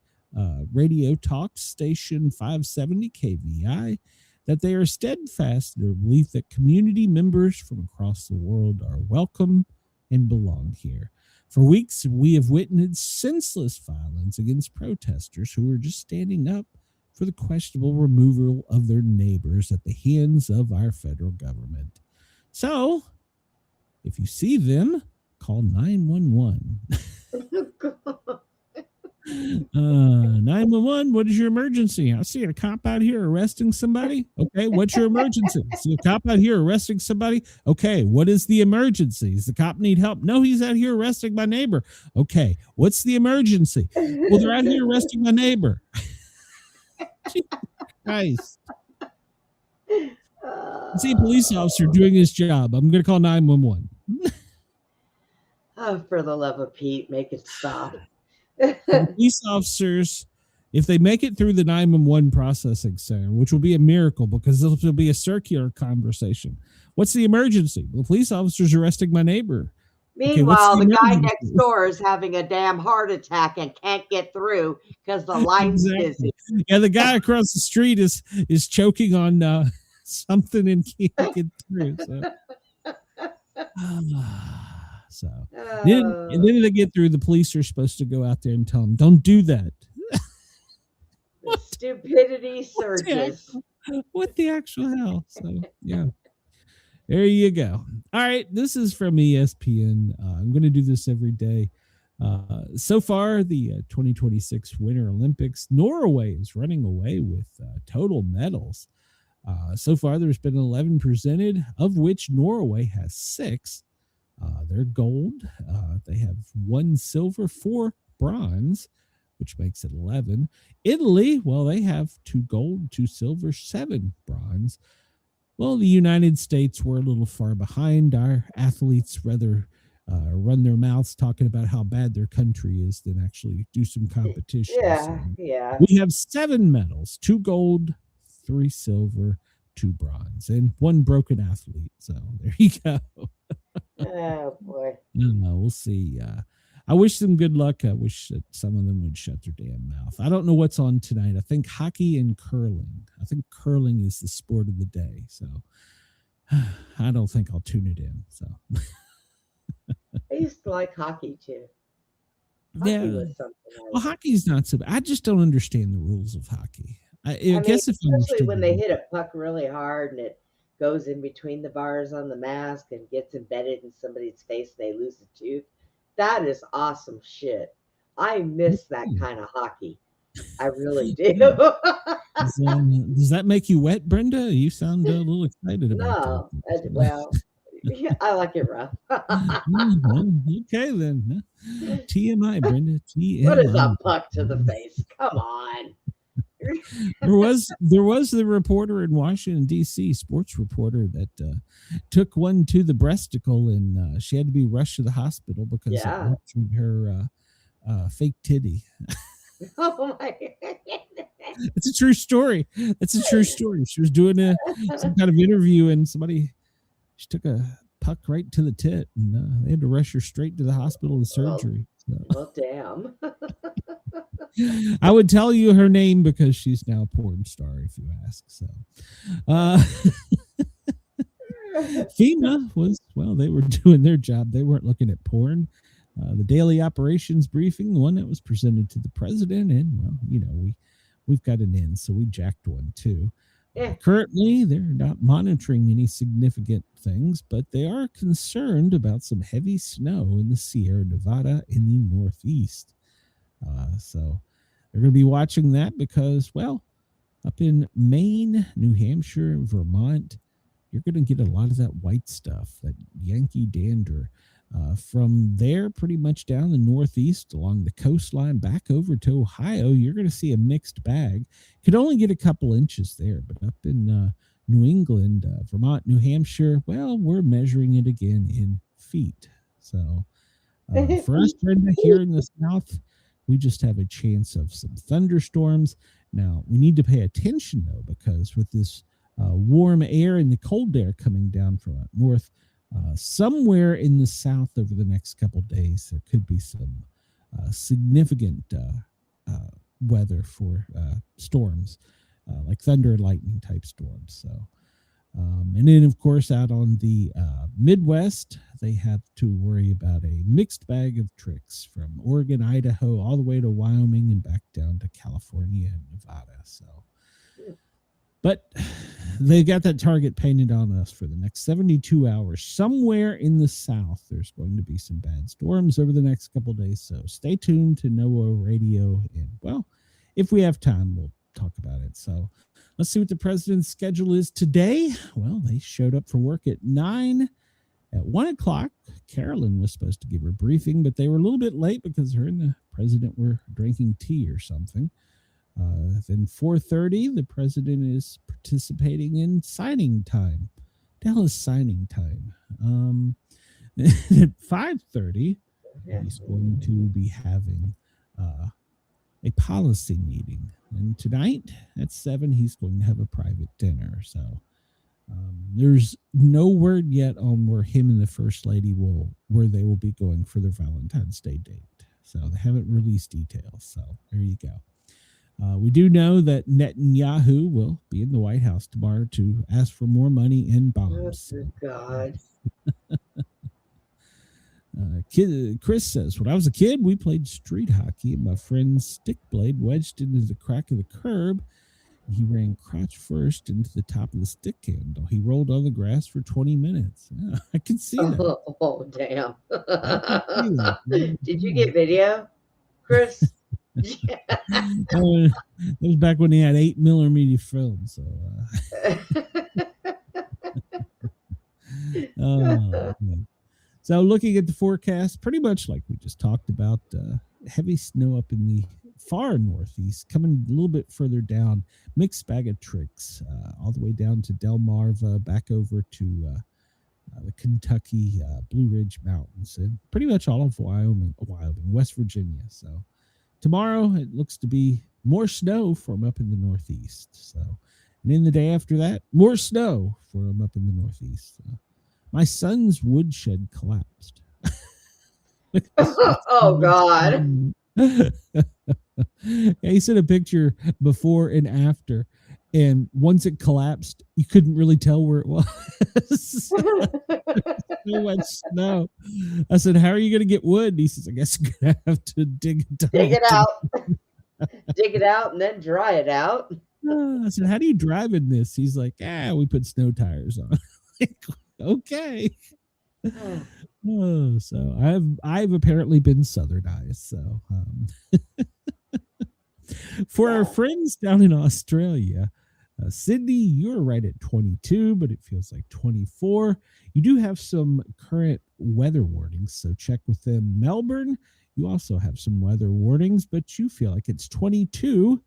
radio talk station 570 KVI that they are steadfast in their belief that community members from across the world are welcome and belong here. For weeks, we have witnessed senseless violence against protesters who are just standing up for the questionable removal of their neighbors at the hands of our federal government. So, if you see them, call 911. 911, what is your emergency? I see a cop out here arresting somebody. Okay, what's your emergency? See a cop out here arresting somebody. Okay, what is the emergency? Does the cop need help? No, he's out here arresting my neighbor. Okay, what's the emergency? Well, they're out here arresting my neighbor. Jesus Christ. See a police officer doing his job. I'm going to call 911. Oh, for the love of Pete, make it stop. Police officers, if they make it through the 911 processing center, which will be a miracle because this will be a circular conversation. What's the emergency? The police officer's arresting my neighbor. Meanwhile, the guy next door is having a damn heart attack and can't get through because the line's busy. Yeah, the guy across the street is choking on something and can't get through. So. And then they get through, the police are supposed to go out there and tell them, don't do that. Stupidity surges. What the actual hell? So, yeah. There you go. All right. This is from ESPN. I'm going to do this every day. So far, the 2026 Winter Olympics, Norway is running away with total medals. So far, there's been 11 presented, of which Norway has 6. They're gold. They have 1 silver, 4 bronze, which makes it 11. Italy, well, they have 2 gold, 2 silver, 7 bronze. Well, the United States were a little far behind. Our athletes rather run their mouths talking about how bad their country is than actually do some competition. Yeah. We have 7 medals, 2 gold, 3 silver, 2 bronze, and 1 broken athlete. So there you go. Oh boy. We'll see. I wish them good luck. I wish that some of them would shut their damn mouth. I don't know what's on tonight. I think hockey and curling. I think curling is the sport of the day. So I don't think I'll tune it in. So I used to like hockey too. Hockey was something well, hockey's not so bad. I just don't understand the rules of hockey. I guess if especially when they hit a puck really hard and it goes in between the bars on the mask and gets embedded in somebody's face, they lose a tooth. That is awesome shit. I miss that kind of hockey. I really do. Does that make you wet, Brenda? You sound a little excited about that. Well, yeah, I like it rough. Okay, then. TMI, Brenda. TMI. What is a puck to the face? Come on. There was the reporter in Washington, D.C., sports reporter that took one to the breasticle, and she had to be rushed to the hospital because it ruptured her fake titty. Oh my! It's a true story. It's a true story. She was doing some kind of interview, and she took a puck right to the tit, and they had to rush her straight to the hospital and surgery. Well, damn. I would tell you her name because she's now a porn star, if you ask. So, FEMA was, well, they were doing their job. They weren't looking at porn. The daily operations briefing, the one that was presented to the president, and well, we've got an in, so we jacked one too. Currently, they're not monitoring any significant things, but they are concerned about some heavy snow in the Sierra Nevada in the Northeast. So they're going to be watching that because, well, up in Maine, New Hampshire, and Vermont, you're going to get a lot of that white stuff, that Yankee dander. From there, pretty much down the Northeast, along the coastline, back over to Ohio, you're going to see a mixed bag. Could only get a couple inches there, but up in New England, Vermont, New Hampshire, well, we're measuring it again in feet. So for us, Brenda, here in the South, we just have a chance of some thunderstorms. Now, we need to pay attention, though, because with this warm air and the cold air coming down from up north, somewhere in the South over the next couple of days, there could be some significant weather for storms, like thunder and lightning type storms. So, and then, of course, out on the Midwest, they have to worry about a mixed bag of tricks from Oregon, Idaho, all the way to Wyoming and back down to California and Nevada. So, but they got that target painted on us for the next 72 hours. Somewhere in the South, there's going to be some bad storms over the next couple of days. So stay tuned to NOAA Radio. And, well, if we have time, we'll talk about it. So let's see what the president's schedule is today. Well, they showed up for work at 9. At 1 o'clock, Carolyn was supposed to give her briefing, but they were a little bit late because her and the president were drinking tea or something. Then 4:30, the president is participating in signing time. Dallas signing time. At 5:30, he's going to be having a policy meeting. And tonight at 7, he's going to have a private dinner. So there's no word yet on where him and the first lady where they will be going for their Valentine's Day date. So they haven't released details. So there you go. We do know that Netanyahu will be in the White House tomorrow to ask for more money and bombs. Oh, God. Chris says, when I was a kid, we played street hockey and my friend's stick blade wedged into the crack of the curb. He ran crotch first into the top of the stick handle. He rolled on the grass for 20 minutes. Yeah, I can see that. Oh, damn. Did you get video, Chris? That was back when he had 8mm film. So, so looking at the forecast, pretty much like we just talked about, heavy snow up in the far northeast, coming a little bit further down, mixed bag of tricks, all the way down to Delmarva, back over to the Kentucky Blue Ridge Mountains, and pretty much all of Wyoming, West Virginia. So tomorrow it looks to be more snow from up in the northeast. So, and then the day after that, more snow from up in the northeast. My son's woodshed collapsed. Oh, God. He sent a picture before and after, and once it collapsed, you couldn't really tell where it was. So much snow. I said, how are you going to get wood? And he says, I guess you're going to have to dig it out. Dig it out and then dry it out. I said, how do you drive in this? He's like, we put snow tires on. Okay. Oh, so I've apparently been southernized. So for our friends down in Australia, Sydney, you're right at 22, but it feels like 24. You do have some current weather warnings, so check with them. Melbourne, you also have some weather warnings, but you feel like it's 22.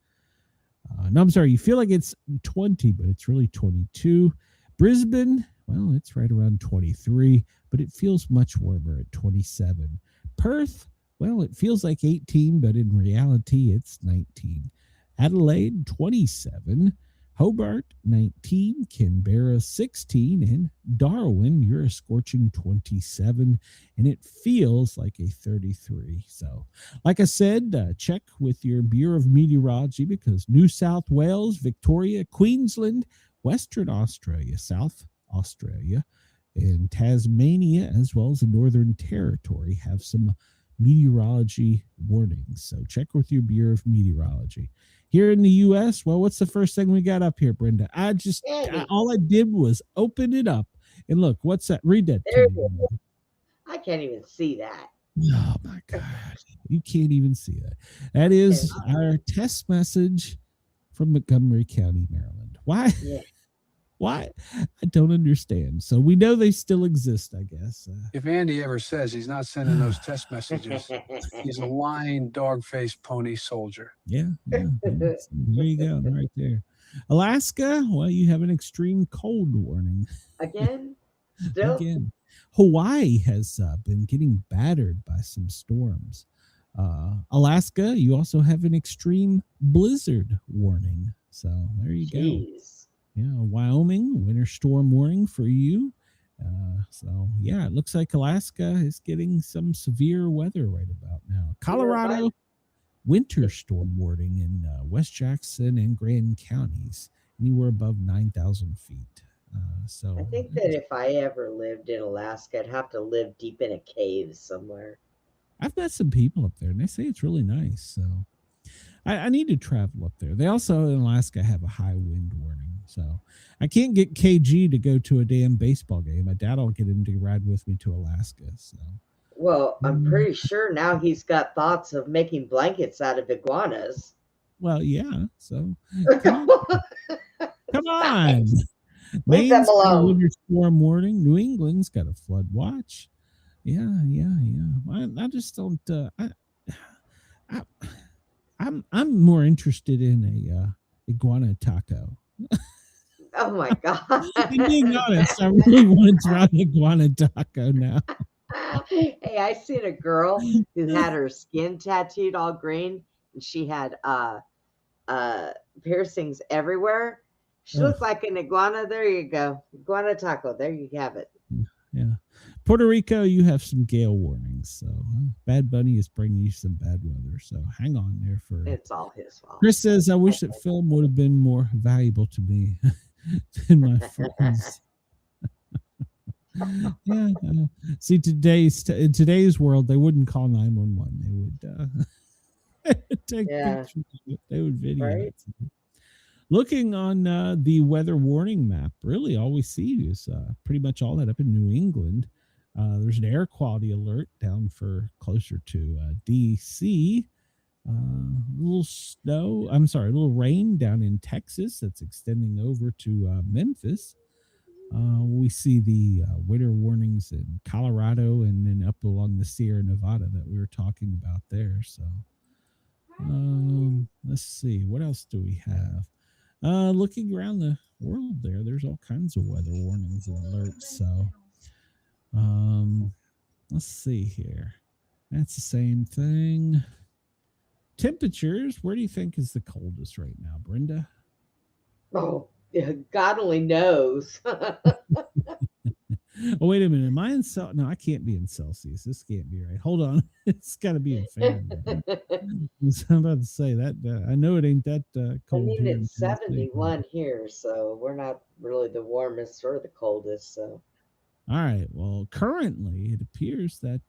No, I'm sorry, you feel like it's 20, but it's really 22. Brisbane, well, it's right around 23, but it feels much warmer at 27. Perth, well, it feels like 18, but in reality, it's 19. Adelaide, 27. Hobart, 19. Canberra, 16. And Darwin, you're a scorching 27. And it feels like a 33. So, like I said, check with your Bureau of Meteorology because New South Wales, Victoria, Queensland, Western Australia, South Australia, and Tasmania, as well as the Northern Territory, have some meteorology warnings. So check with your Bureau of Meteorology. Here in the U.S., well, what's the first thing we got up here, Brenda? All I did was open it up. And look, what's that? Read that to me. I can't even see that. Oh, my God. You can't even see that. That is our test message from Montgomery County, Maryland. Why? Yeah. Why? I don't understand. So we know they still exist, I guess. If Andy ever says he's not sending those test messages, he's a lying, dog-faced pony soldier. Yeah. There you go, right there. Alaska, well, you have an extreme cold warning. Again? Still? Again. Hawaii has been getting battered by some storms. Alaska, you also have an extreme blizzard warning. So there you go. Yeah, Wyoming, winter storm warning for you. So, yeah, it looks like Alaska is getting some severe weather right about now. Colorado, winter storm warning in West Jackson and Grand counties, anywhere above 9,000 feet. So I think that if I ever lived in Alaska, I'd have to live deep in a cave somewhere. I've met some people up there, and they say it's really nice. So I need to travel up there. They also in Alaska have a high wind warning. So I can't get KG to go to a damn baseball game. My dad will get him to ride with me to Alaska. So, well, I'm pretty sure now he's got thoughts of making blankets out of iguanas. Well, yeah. So come on. Leave them alone. Winter storm warning. New England's got a flood watch. Yeah. I just don't. I'm more interested in a iguana taco. Oh my God! Being honest, I really want to try an iguana taco now. Hey, I seen a girl who had her skin tattooed all green, and she had piercings everywhere. She looked like an iguana. There you go, iguana taco. There you have it. Yeah. Puerto Rico, you have some gale warnings. So Bad Bunny is bringing you some bad weather. So hang on there for it. It's all his fault. Chris says, I wish that film would have been more valuable to me than my phones. Yeah. See, in today's world, they wouldn't call 911. They would take pictures. They would video it. Looking on the weather warning map, really all we see is pretty much all that up in New England. There's an air quality alert down for closer to DC. A little rain down in Texas that's extending over to Memphis. We see the winter warnings in Colorado and then up along the Sierra Nevada that we were talking about there. So let's see, what else do we have? Looking around the world there's all kinds of weather warnings and alerts. So let's see here. That's the same thing. Temperatures, where do you think is the coldest right now, Brenda? Oh, yeah, God only knows. Oh, wait a minute. Am I in Celsius? No, I can't be in Celsius. This can't be right. Hold on. It's got to be in Fahrenheit. I'm about to say that. I know it ain't that cold. I mean, it's 71 here, so we're not really the warmest or the coldest. So, all right. Well, currently it appears that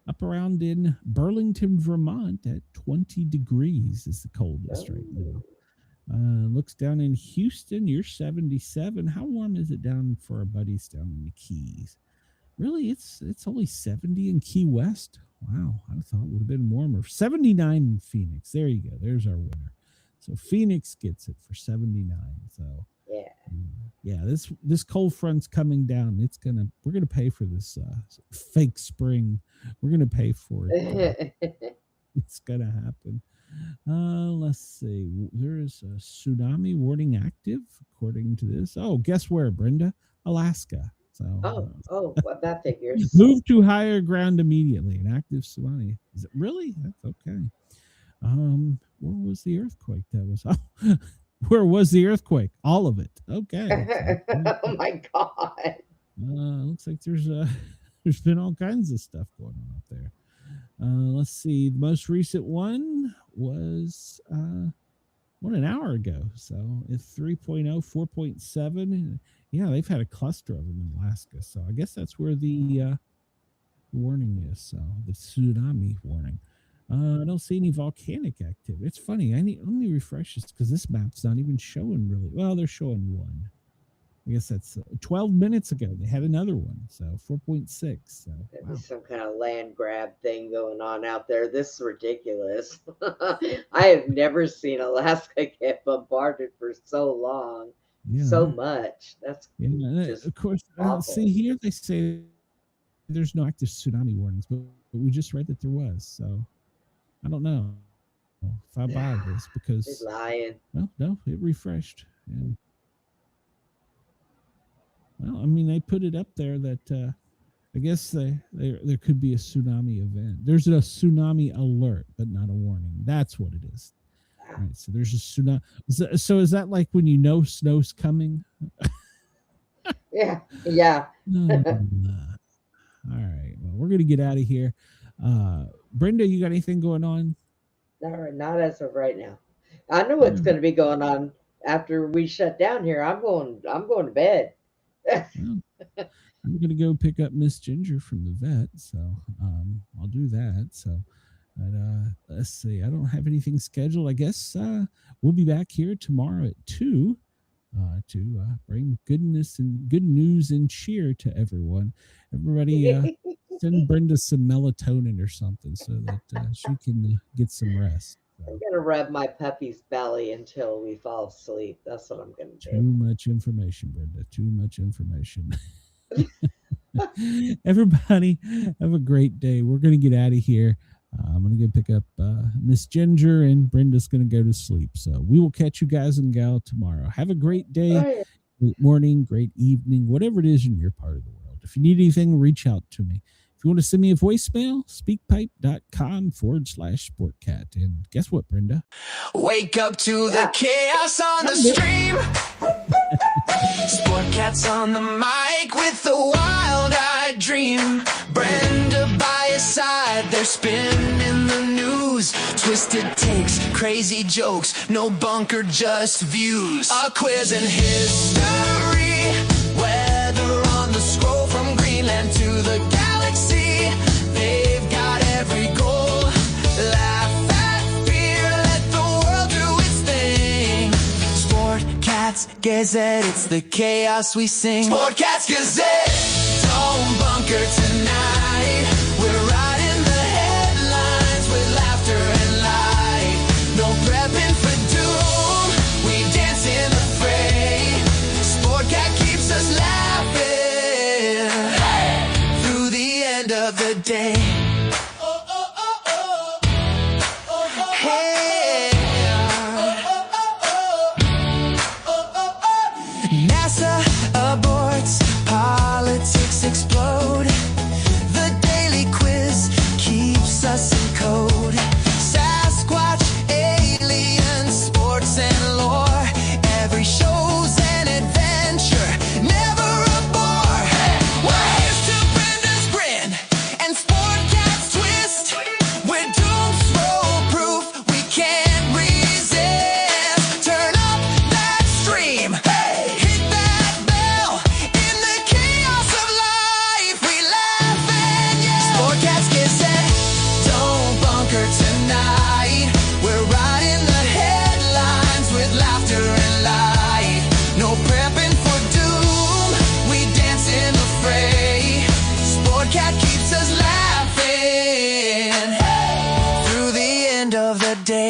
up around in Burlington, Vermont, at 20 degrees is the coldest right now. Looks down in Houston, you're 77. How warm is it down for our buddies down in the Keys? Really, it's only 70 in Key West. Wow, I thought it would have been warmer. 79 in Phoenix. There you go. There's our winner. So Phoenix gets it for 79. So yeah, this cold front's coming down. We're gonna pay for this fake spring. We're gonna pay for it. It's gonna happen. Let's see. There is a tsunami warning active, according to this. Oh, guess where, Brenda? Alaska. So. Well, that figures. Move to higher ground immediately. An active tsunami. Is it really? That's okay. Where was the earthquake? That was. Oh, where was the earthquake? All of it. Okay. Oh my God. Looks like there's been all kinds of stuff going on up there. Let's see. The most recent one was an hour ago. So it's 3.0, 4.7. Yeah, they've had a cluster of them in Alaska. So I guess that's where the warning is. So the tsunami warning. I don't see any volcanic activity. It's funny. Let me refresh this because this map's not even showing really. Well, they're showing one. I guess that's 12 minutes ago. They had another one, so 4.6. So wow. Some kind of land grab thing going on out there. This is ridiculous. I have never seen Alaska get bombarded for so long, so much. That's just of course. See here, they say there's no active tsunami warnings, but we just read that there was. So I don't know if I buy this because he's lying. Well, no, it refreshed. And well, I mean, they put it up there that I guess there could be a tsunami event. There's a tsunami alert, but not a warning. That's what it is. All right, so there's a tsunami. So is that like when you know snow's coming? Yeah. All right. Well, we're gonna get out of here. Brenda, you got anything going on? Not as of right now. I know what's going to be going on after we shut down here. I'm going to bed. Well, I'm gonna go pick up Miss Ginger from the vet, so I'll do that. So, but let's see. I don't have anything scheduled. I guess we'll be back here tomorrow at 2 to bring goodness and good news and cheer to everyone. Everybody, send Brenda some melatonin or something so that she can get some rest. So. I'm gonna rub my puppy's belly until we fall asleep. That's what I'm gonna do. Too much information, Brenda. Too much information. Everybody, have a great day. We're gonna get out of here. I'm gonna go pick up Miss Ginger, and Brenda's gonna go to sleep. So we will catch you guys and gal tomorrow. Have a great day, great morning, great evening, whatever it is in your part of the world. If you need anything, reach out to me. If you want to send me a voicemail, speakpipe.com/Sportcat. And guess what, Brenda? Wake up to the chaos on the stream. Sportcat's on the mic with a wild-eyed dream. Brenda by his side, they're spinning the news. Twisted takes, crazy jokes, no bunker, just views. A quiz and history, weather on the scroll from Greenland to the galaxy. They've got every goal. Laugh at fear, let the world do its thing. Sportcats Gazette, it's the chaos we sing. Sportcats Gazette, don't bunker tonight. We're riding the headlines with laughter and light. No prepping for doom, we dance in the fray. Sportcat keeps us laughing through the end of the day. NASA aborts, politics explode. The daily quiz keeps us in code. Sasquatch, aliens, sports and lore. Every show's an adventure, never a bore. Waves to Brenda's grin and Sportcat's twist. We're doomsday-proof, we can't resist. Turn up that stream. Hit that bell. In the chaos of life, we laugh and yell. Sportcats Gazette, don't bunker tonight. We're riding the headlines with laughter and light. No prepping for doom, we dance in the fray. Sportcat keeps us laughing through the end of the day.